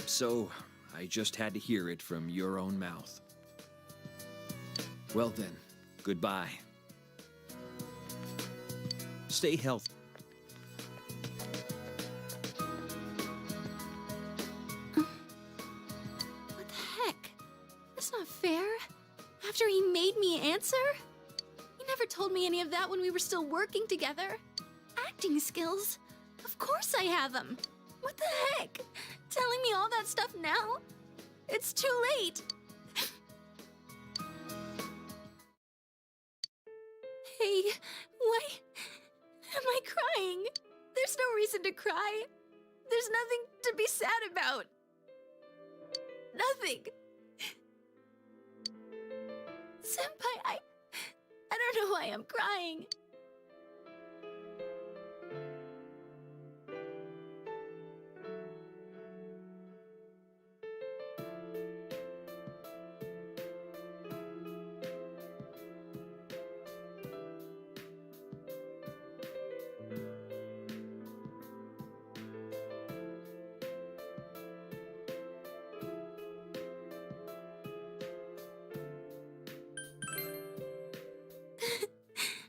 So, I just had to hear it from your own mouth. Well then, goodbye. Stay healthy.
What the heck? That's not fair. After he made me answer? He never told me any of that when we were still working together. Acting skills? Of course I have them. What the heck? Telling me all that stuff now? It's too late. Hey, why am I crying? There's no reason to cry. There's nothing to be sad about. Nothing. Senpai, I don't know why I'm crying.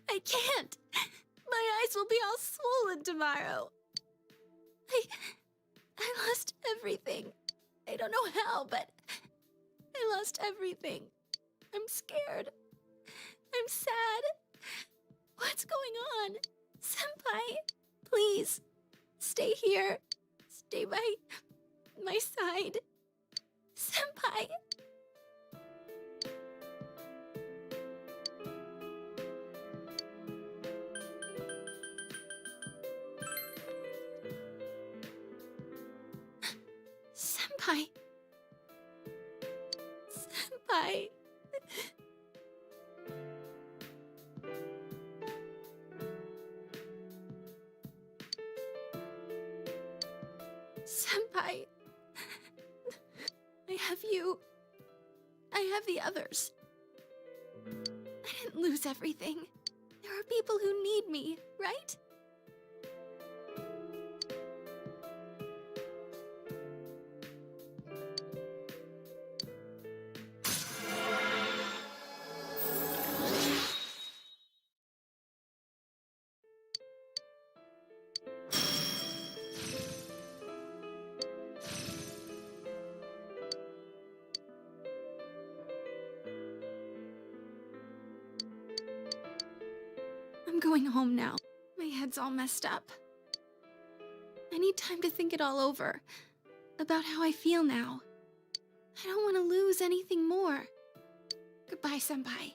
I can't. My eyes will be all swollen tomorrow. I lost everything. I don't know how, but I lost everything. I'm scared. I'm sad. What's going on? Senpai, please, stay here. Stay by my side. Senpai. Senpai. Senpai. Senpai. I have you. I have the others. I didn't lose everything. There are people who need me, right? I'm going home now. My head's all messed up. I need time to think it all over. About how I feel now. I don't want to lose anything more. Goodbye, Senpai.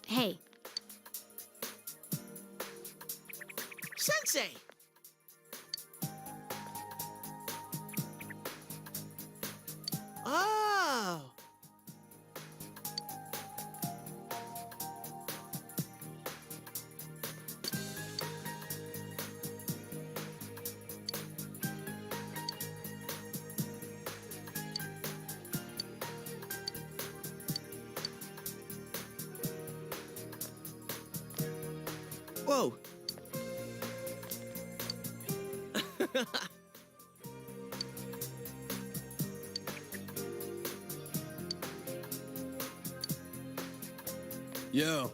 Hey,
Sensei! Oh! Whoa!
Yo.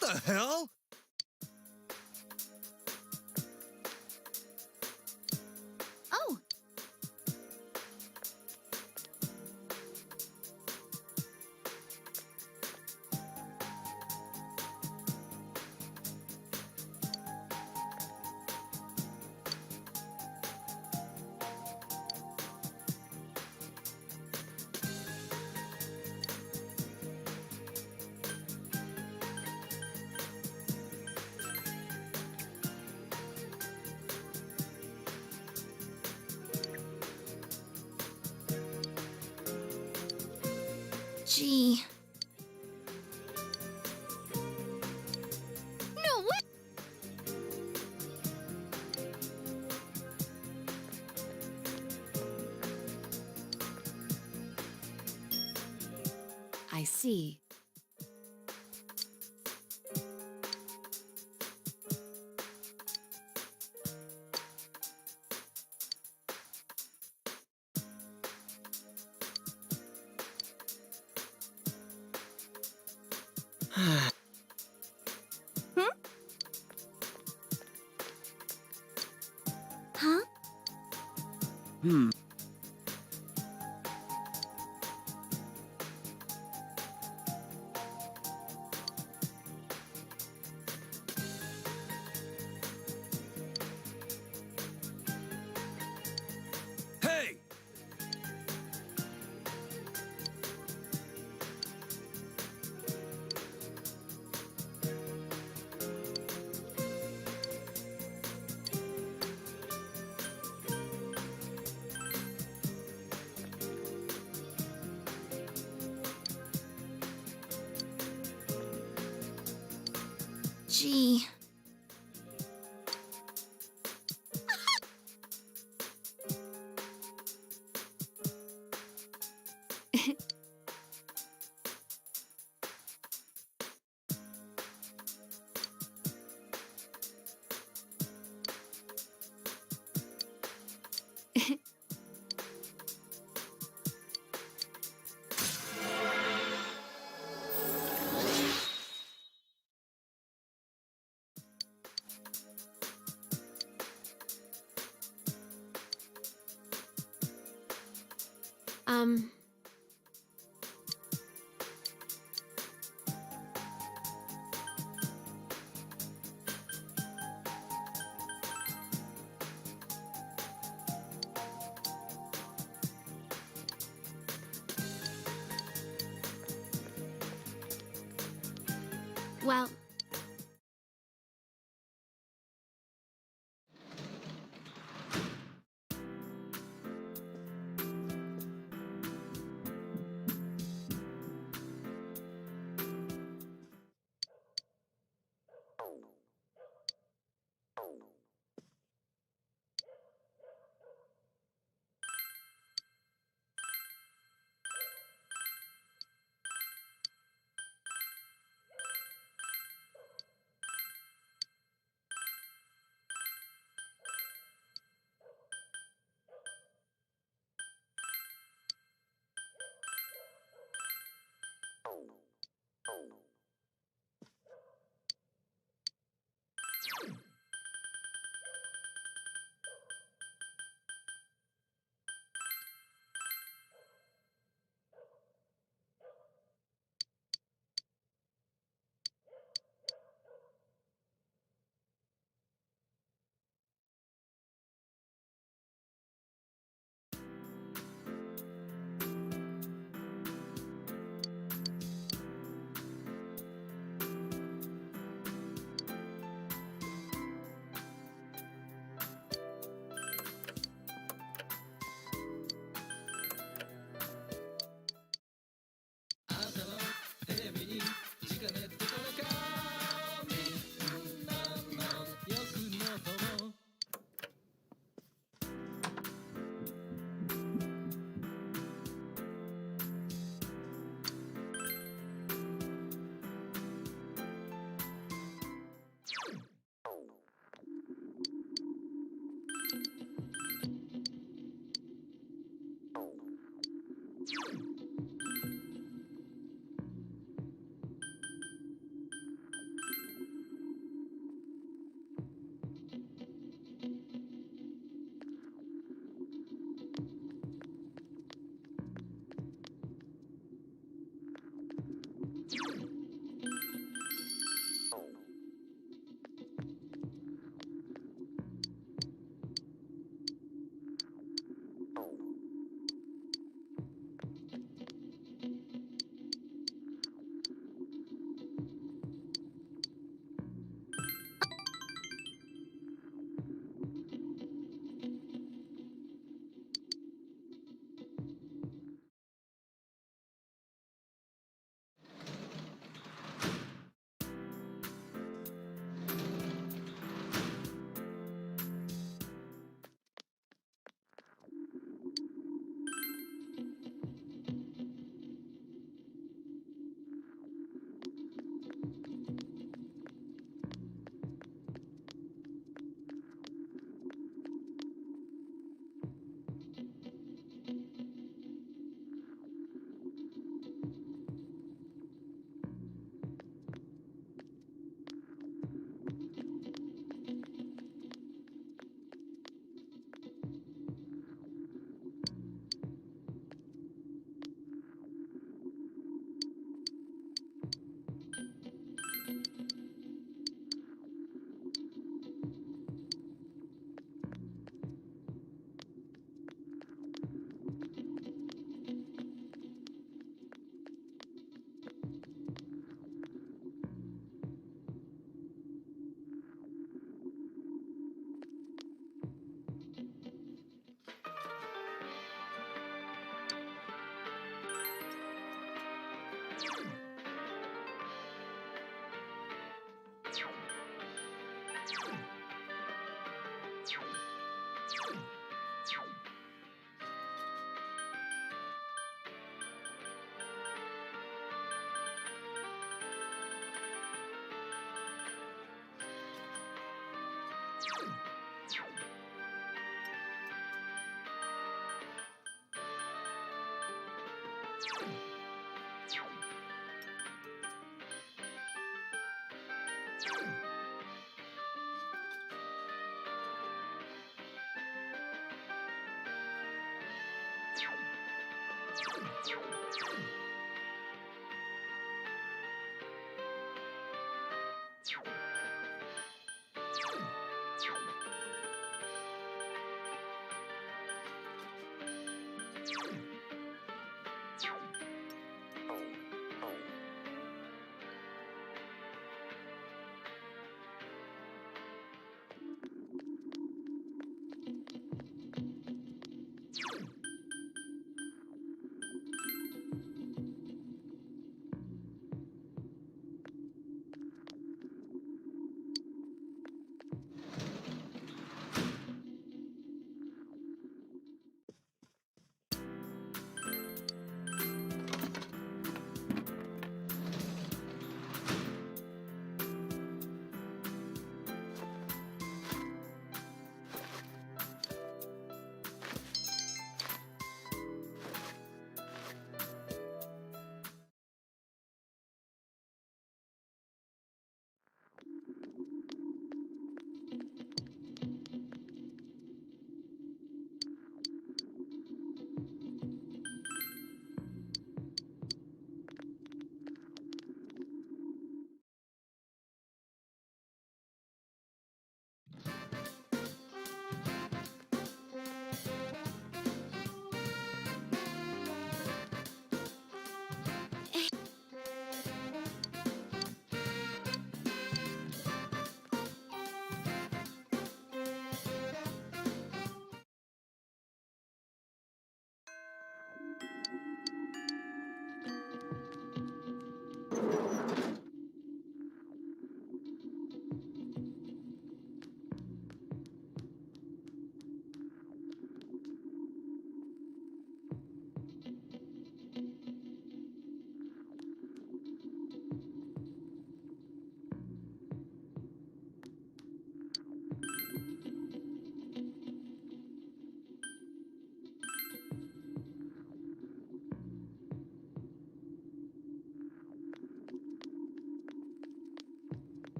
The hell?
Oh, gee. No, what?
I see.
huh?
Hmm. Hey!
Gee.
Um, Well,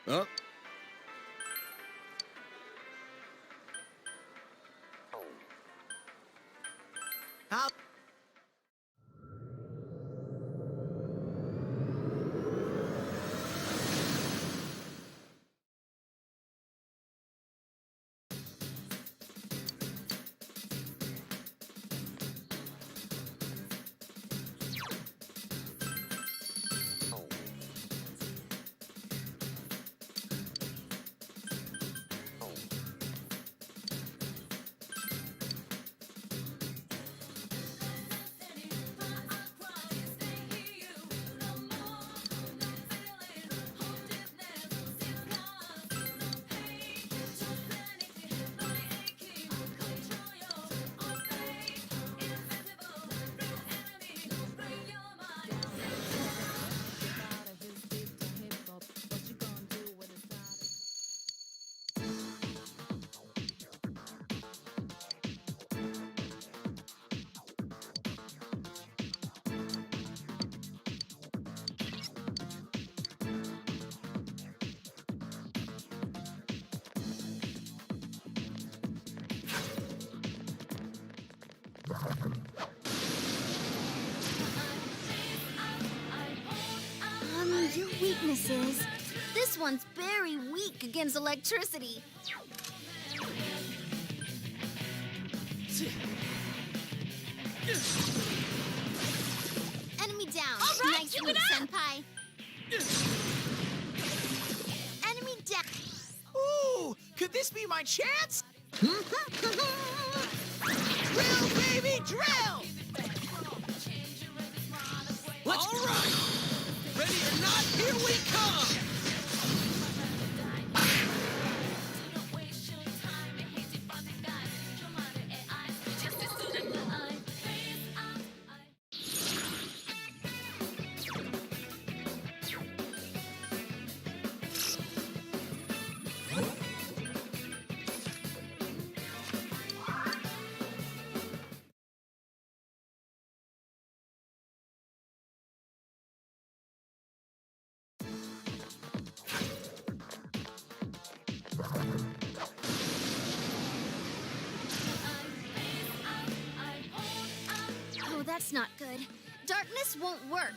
Oh.
How?
Your weakness is this one's very weak against electricity. Enemy down.
All right,
nice
keep
move,
it up.
Senpai. Enemy down.
Ooh, could this be my chance? Drill, baby, drill!
All right! Ready or not, here we come!
that's not good. Darkness won't work.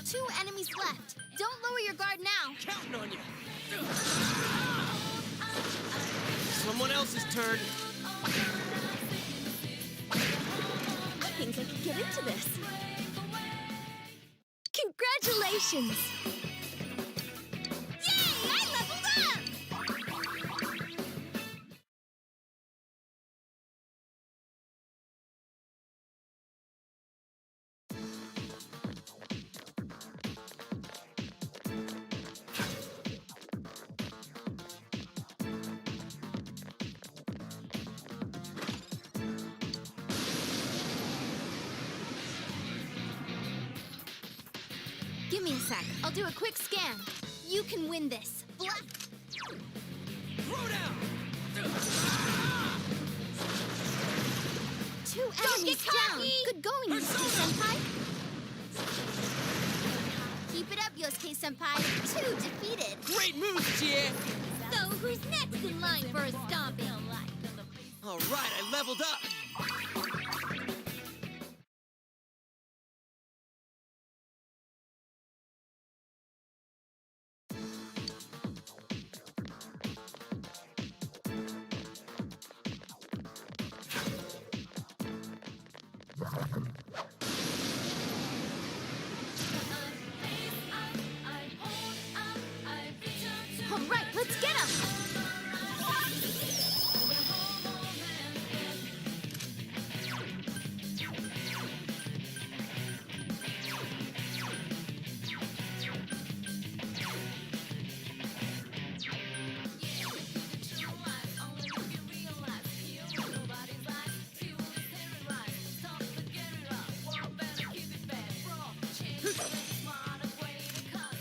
Two enemies left. Don't lower your guard now.
Counting on you. Someone else's turn.
I think I can get into this. Congratulations!
Yay! I leveled up! Give me a sec. I'll do a quick scan. You can win this. Black.
Throw down.
Two enemies down. Good going, Yosuke-senpai. Keep it up, Yosuke-senpai. Two defeated.
Great move, Chie.
So who's next in line for a stomping?
All right, I leveled up.
All right, let's get him.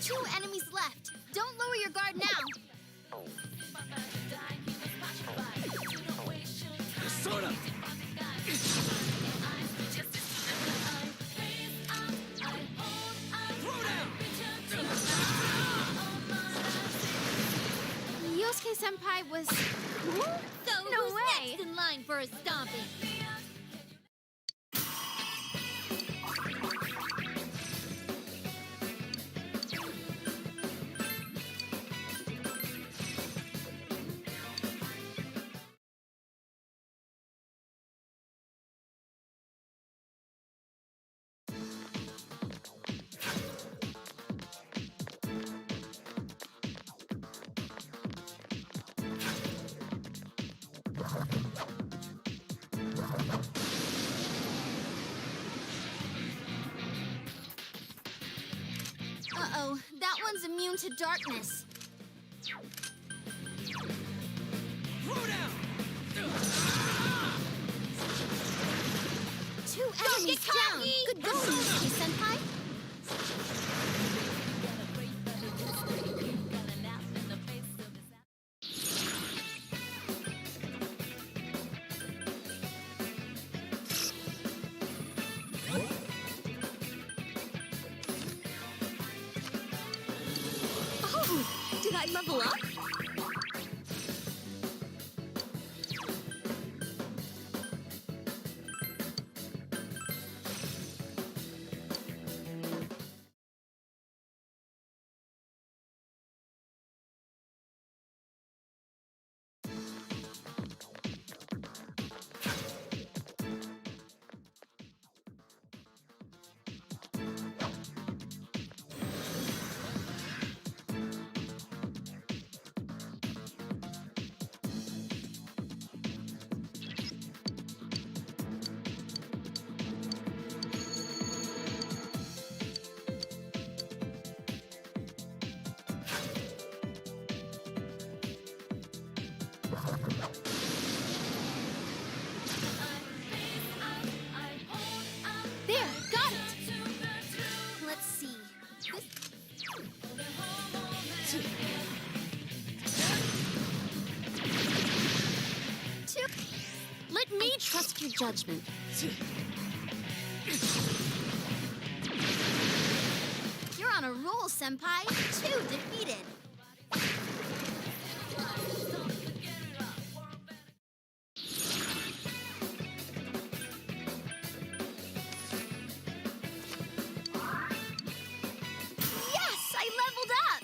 Two enemies left. Don't lower your guard now.
Sort of. Throw down.
Yosuke-senpai was cool?
So
No
who's
way.
next in line for a stomping?
Uh-oh, that one's immune to darkness.
Throw down.
Two enemies down. Good going, Yosuke-senpai.
Oh, did I level up? Let me trust your judgment.
You're on a roll, Senpai. 2 defeated. Yes, I leveled up!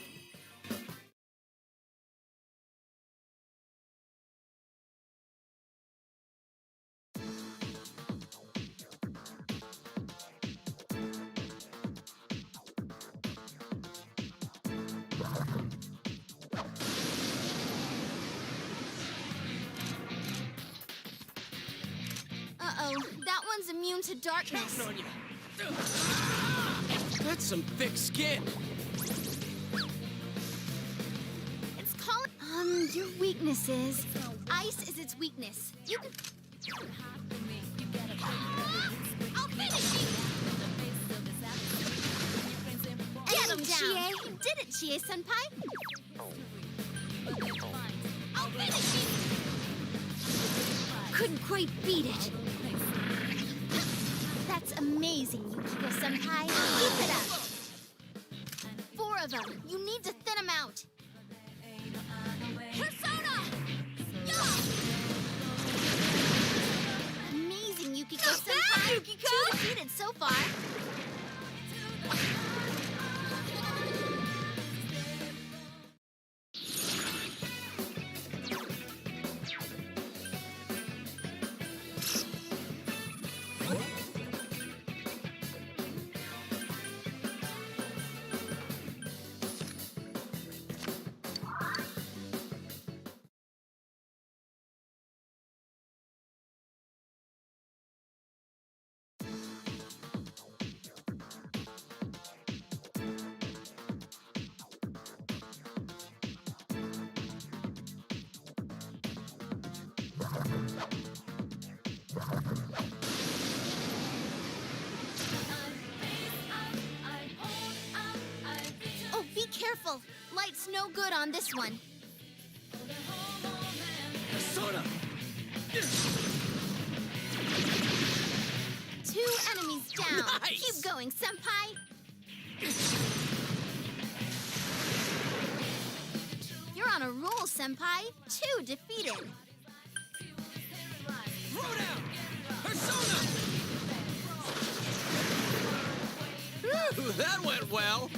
Uh-oh, that one's immune to darkness.
That's some thick skin.
It's calling. Your weakness is. Ice is its weakness. You can. I'll finish you! Get him down! You did it, Chie-senpai! I'll finish you!
Couldn't quite beat it.
That's amazing, Yukiko-senpai. Keep it up! 4 of them. You need to thin them out. Persona! Yeah! Amazing, Yukiko-senpai.
Yukiko!
2 defeated so far. Oh, be careful. Light's no good on this one.
Persona!
2 enemies down.
Nice!
Keep going, senpai. You're on a roll, senpai. 2 defeated.
Throw down! Persona! Whew, that went well.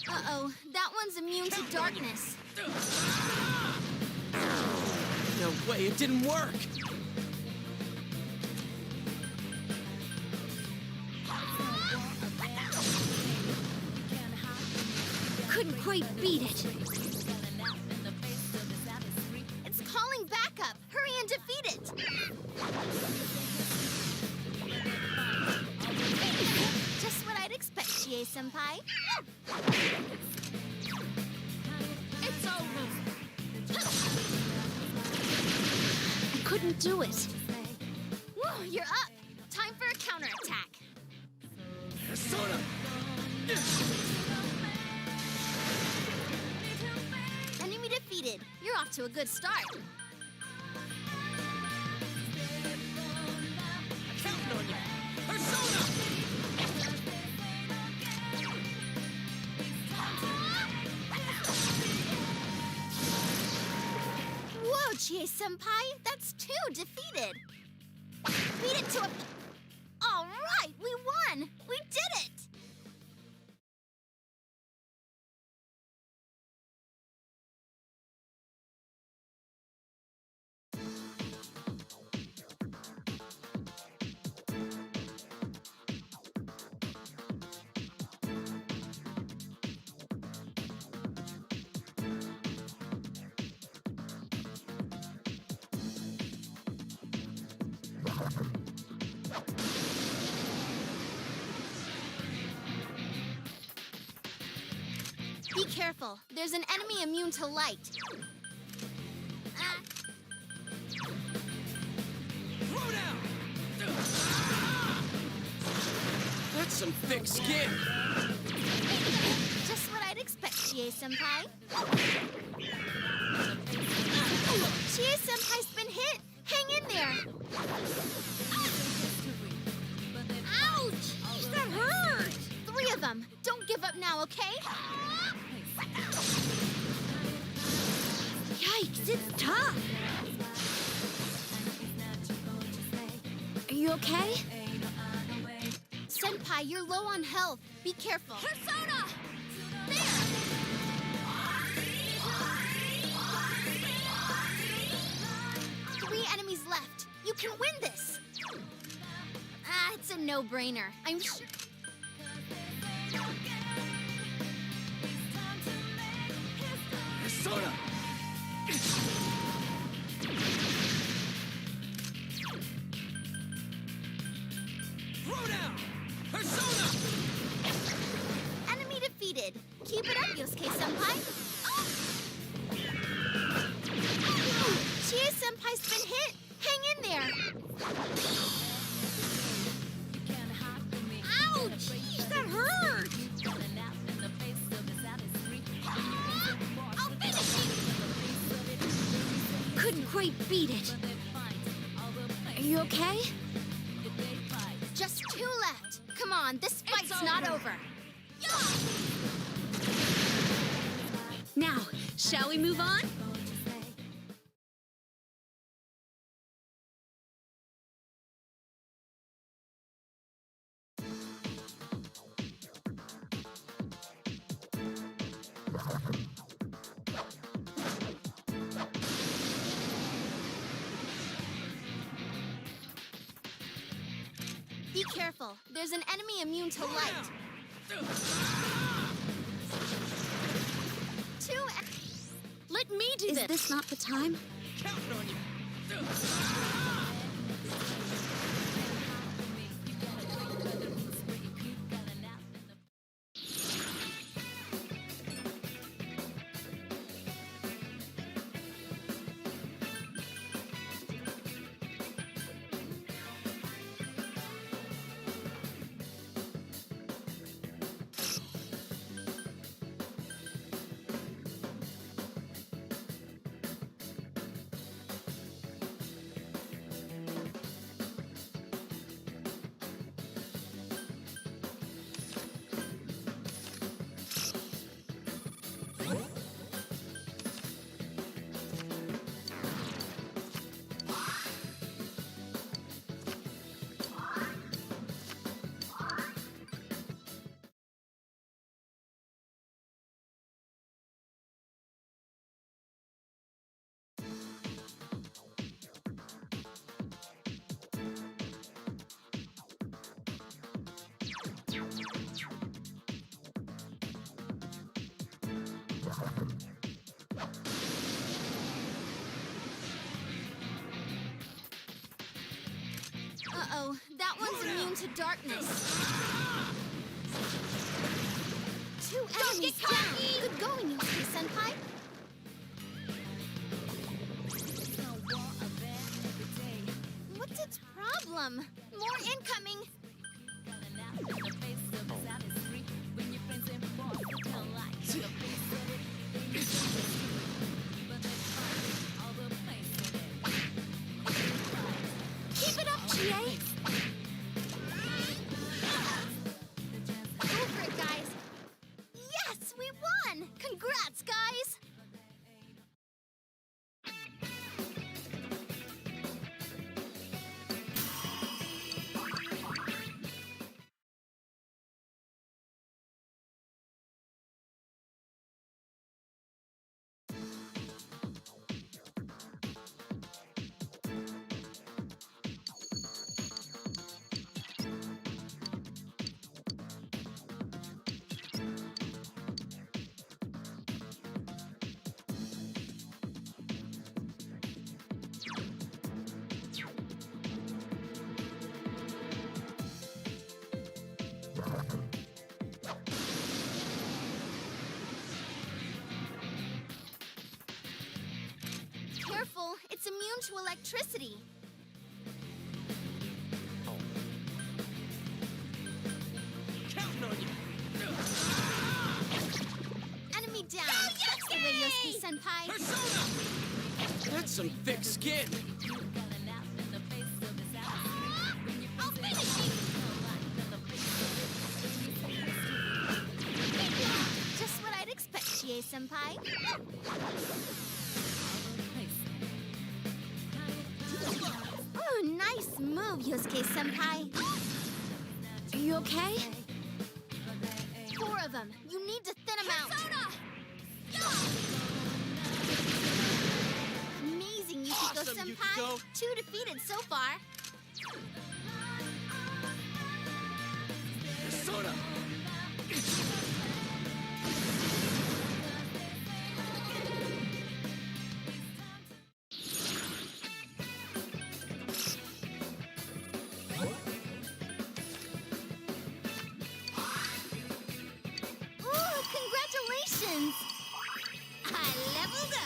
Uh-oh, that one's immune to darkness.
No way, it didn't work.
Couldn't quite beat it.
It's calling backup. Hurry and defeat it. Just what I'd expect, Chie-senpai.
It's over.
I couldn't do it.
Whoa, you're up. Time for a counterattack.
Persona!
Enemy defeated. You're off to a good start.
Counting on you! Persona!
Whoa, Chie-senpai. That's 2 defeated. Beat it to a... All right, we won. We did it. careful. There's an enemy immune to light.
Throw down! That's some thick skin.
Just what I'd expect, Chie-senpai. Chie-senpai's been hit. Hang in there. Ouch! That hurt! 3 of them. Don't give up now, okay?
Yikes, it's tough.
Are you okay?
Senpai, you're low on health. Be careful.
Persona!
There! 3 enemies left. You can win this. It's a no-brainer. I'm sure.
Persona! Throw down! Persona!
Enemy defeated. Keep it up, Yosuke-senpai. Chie-senpai's been hit. Hang in there.
Ouch! That hurt! I'll finish it! Couldn't quite beat it.
Are you okay?
Just 2 left. Come on, this fight's not over.
Now, shall we move on?
Be careful. There's an enemy immune to light. 2
Let me do this. Is this not the time?
Counting on you.
Uh-oh, that one's immune to darkness. 2 enemies down. Good going, Yosuke-senpai. What's its problem? More incoming. Keep it up, Chie. Go for it, guys. Yes, we won! Congrats, guys! It's immune to electricity.
Counting on you.
Enemy down. That's the way, Yosuke-senpai.
That's some thick skin.
I'll finish you. Just what I'd expect, Chie-senpai. Oh, nice move, Yosuke-senpai.
Are you okay?
4 of them. You need to thin them out. Amazing,
Awesome,
Yukiko-senpai.
Yukiko.
2 defeated so far.
Persona!
Ooh, congratulations! I leveled up.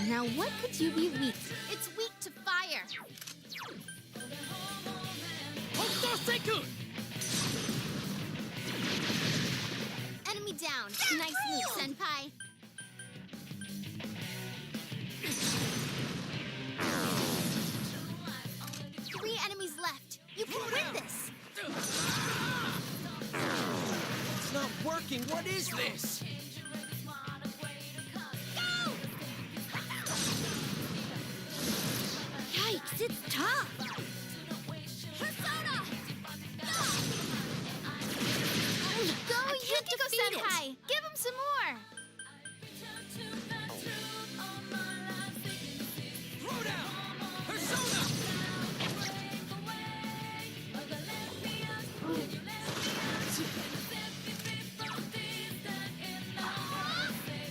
Now what could you be weak? It's weak to fire. Enemy down. Nice move, senpai. Three enemies left. You can win this.
It's not working. What is this?
Yikes, it's tough.
Go, Yukiko-senpai. Give him some more.
Throw down! Persona!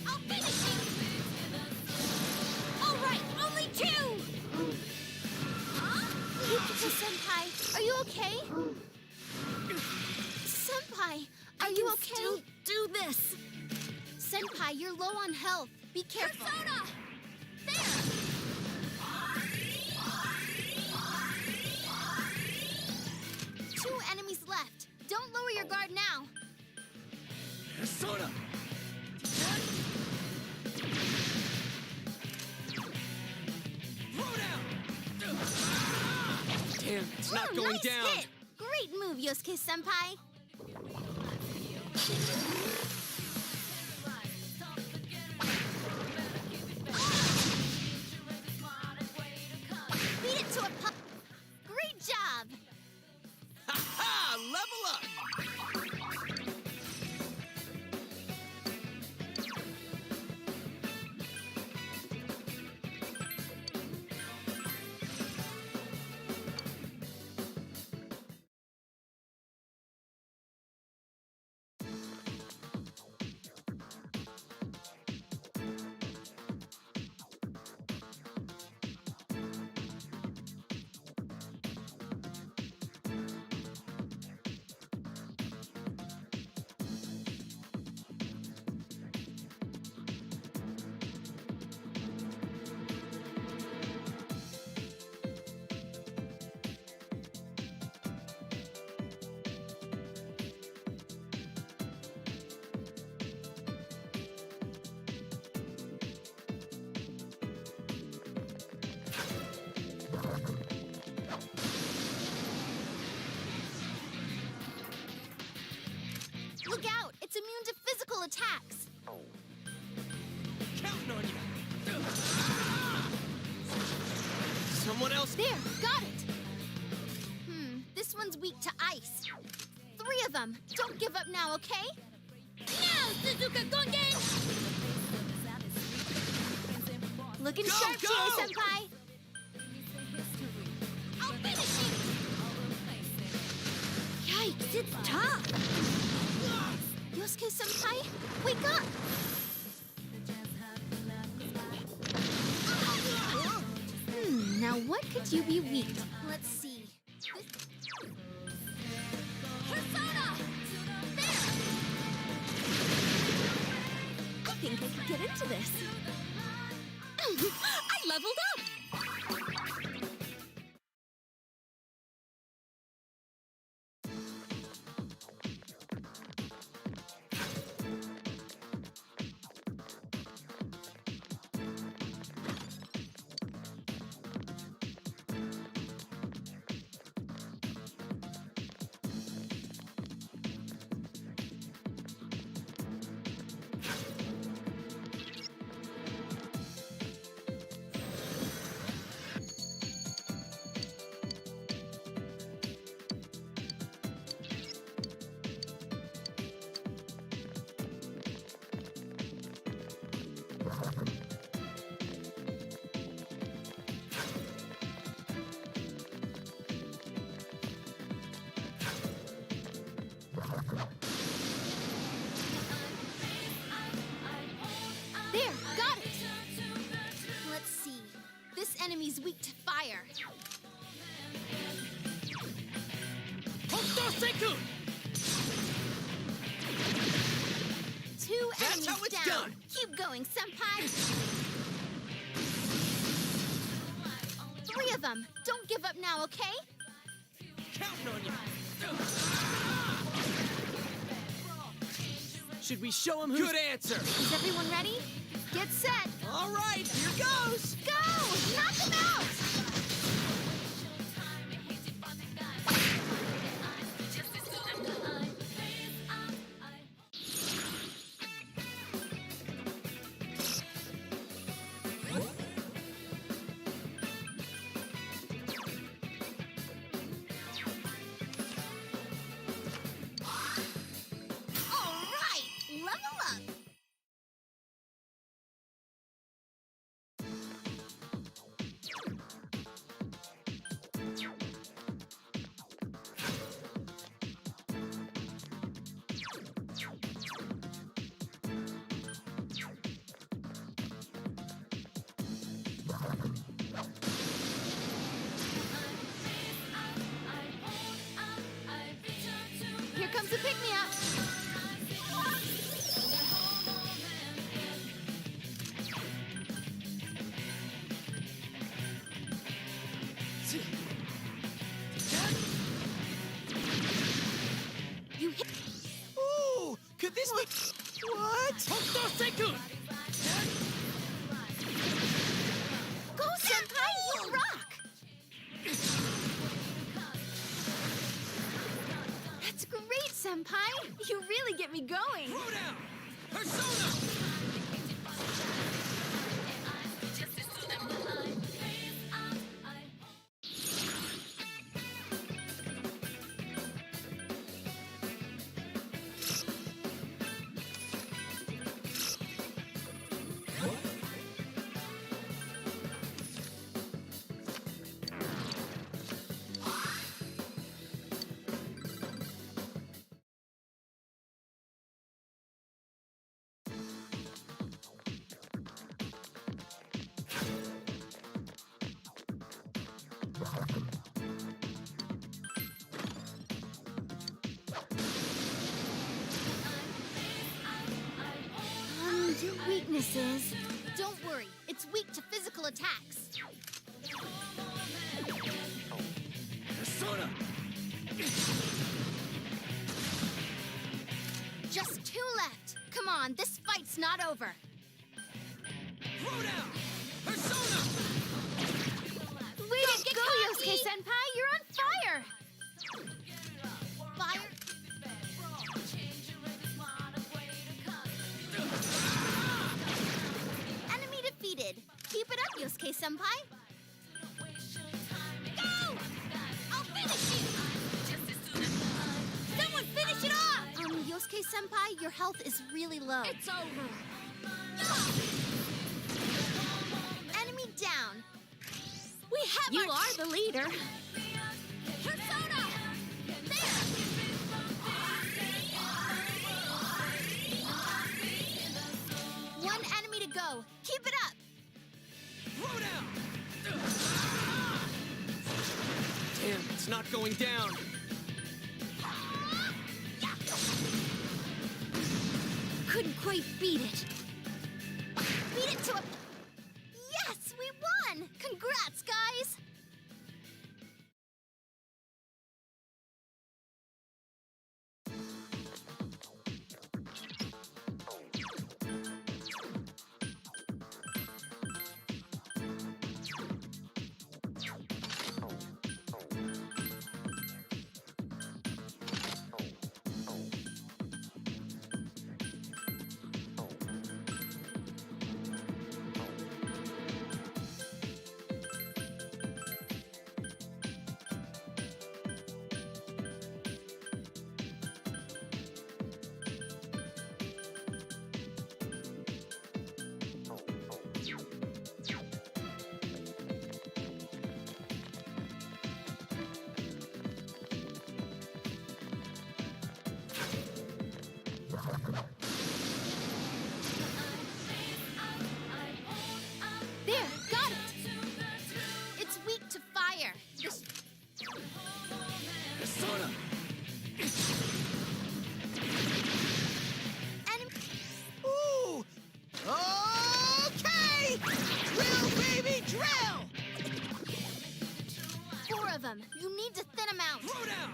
I'll finish you.
All right, only 2!
Yukiko-senpai, are you okay? Senpai, are you okay?
Still do this.
Senpai, you're low on health. Be careful.
Persona!
Two enemies left. Don't lower your guard now.
Persona! Throw down! Damn, it's not
Ooh,
going
nice
down.
hit. Great move, Yosuke-senpai. Beat it to a pulp. Great job.
Ha ha! Level up!
attacks.
Counting on you. Someone else.
There, got it. This one's weak to ice. 3 of them. Don't give up now, okay?
Now, Suzuka Gongen!
Looking
Go,
sharp,
go!
Chio-senpai.
I'll finish it! Yikes, it's tough!
Yosuke-senpai, wake up! Now what could you be weak to? Let's see.
Persona! There!
I think I could get into this.
I leveled up!
There, got it! Let's see. This enemy's weak to fire.
Hokuto-senku!
2
That's
enemies
how it's
down.
done.
Keep going, senpai. 3 of them. Don't give up now, okay?
Counting on you. Should we show him who's... Good answer!
Is everyone ready? Get set.
All right, here goes!
Go! Knock them out! All right, level up. Here comes a pick-me-up. You hit.
Ooh, could this be... What? Hokuto-senku!
Go, senpai! You rock! That's great, senpai! You really get me going!
Throw down! Persona!
Your weakness is... Don't worry, it's weak to physical attacks.
Persona!
Just 2 left. Come on, this fight's not over.
Throw down! Persona!
Way to go, Yosuke-senpai! You're on fire! Fire? Senpai.
Go! I'll finish you! Someone finish it off!
Yosuke Senpai, your health is really low.
It's over.
Enemy down.
We have
You are the leader.
Persona!
One enemy to go. Keep it up.
Damn, it's not going down.
Couldn't quite beat it.
Beat it to a... Yes, we won! Congrats, guys! There, got it! It's weak to fire. This...
Persona!
Enemy...
Ooh! Okay! Drill, baby, drill!
4 of them. You need to thin them out.
Throw down!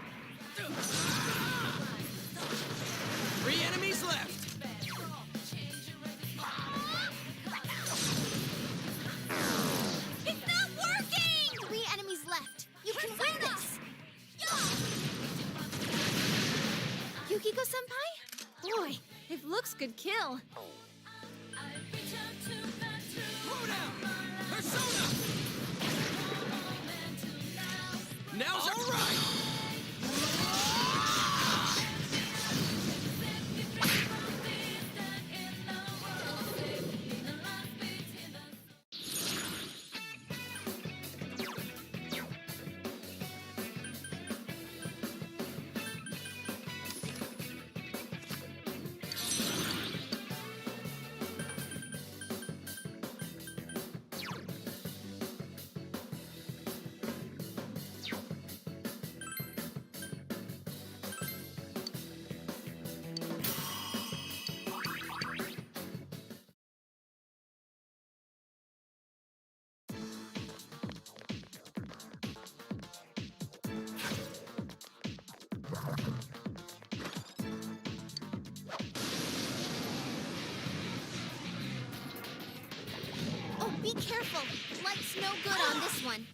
3 enemies left.
It's not working! 3 enemies left. You can win this! Yukiko-senpai? Boy, if looks could kill.
Throw down! Persona! Now's all right!
Oh, be careful. Light's no good on this one.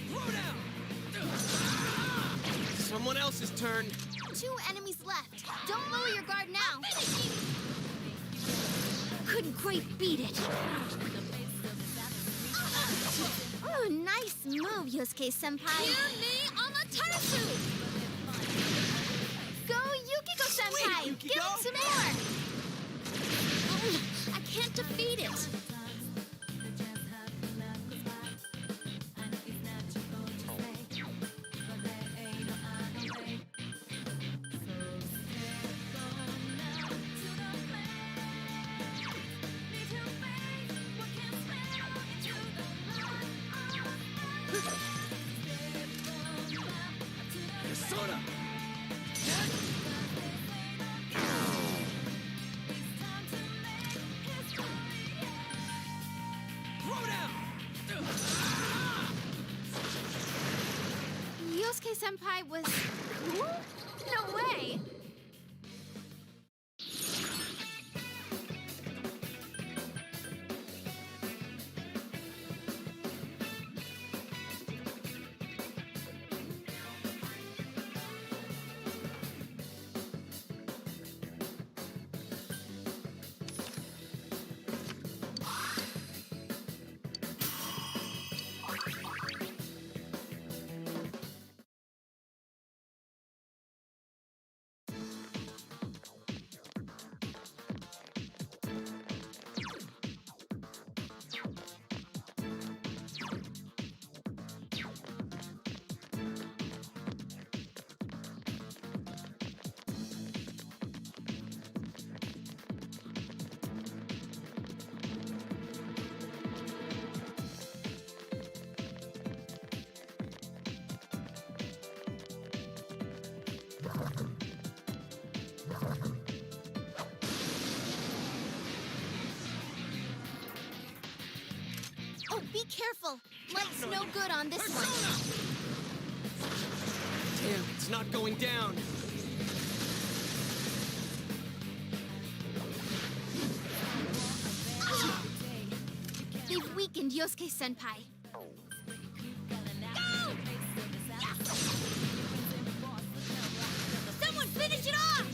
Throw down! Someone else's turn.
2 enemies left. Don't lower your guard now.
Couldn't quite beat it.
Oh, nice move, Yosuke-senpai.
Ni Amaterasu!
Go, Yukiko-senpai!
Sweet,
Give him
Yukiko!
some more!
I can't defeat it.
Persona!
Throw down!
Yosuke-senpai was... No way! Oh, be careful. Light's no good on this one.
Damn, it's not going down.
They've weakened Yosuke-senpai.
Someone finish it off!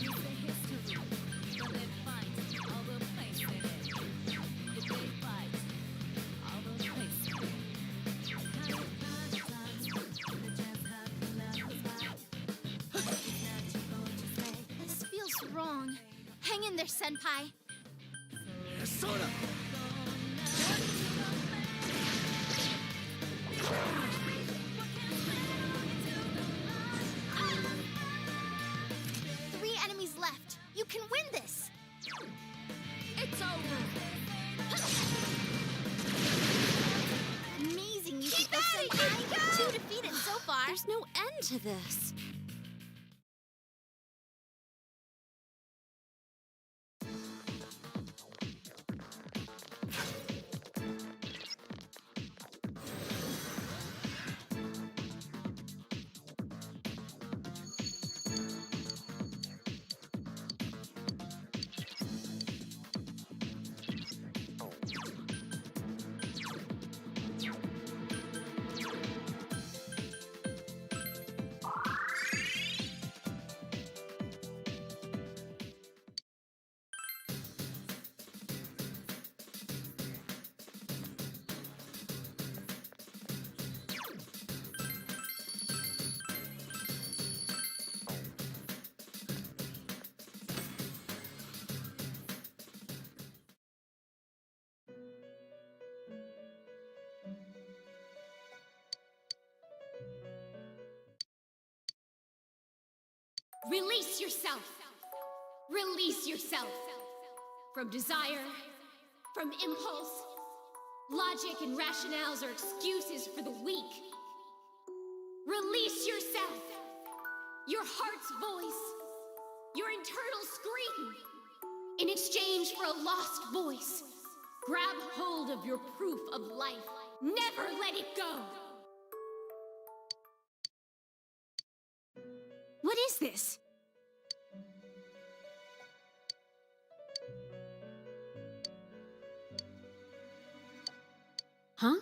This feels wrong. Hang in there, senpai.
Sona!
Three enemies left. You can win this.
It's over!
Amazing, you
Keep at it,
senpai. 2 defeated so far.
There's no end to this.
Release yourself! Release yourself! From desire, from impulse. Logic and rationales are excuses for the weak. Release yourself! Your heart's voice, your internal scream. In exchange for a lost voice, grab hold of your proof of life. Never let it go! What is this?
Huh?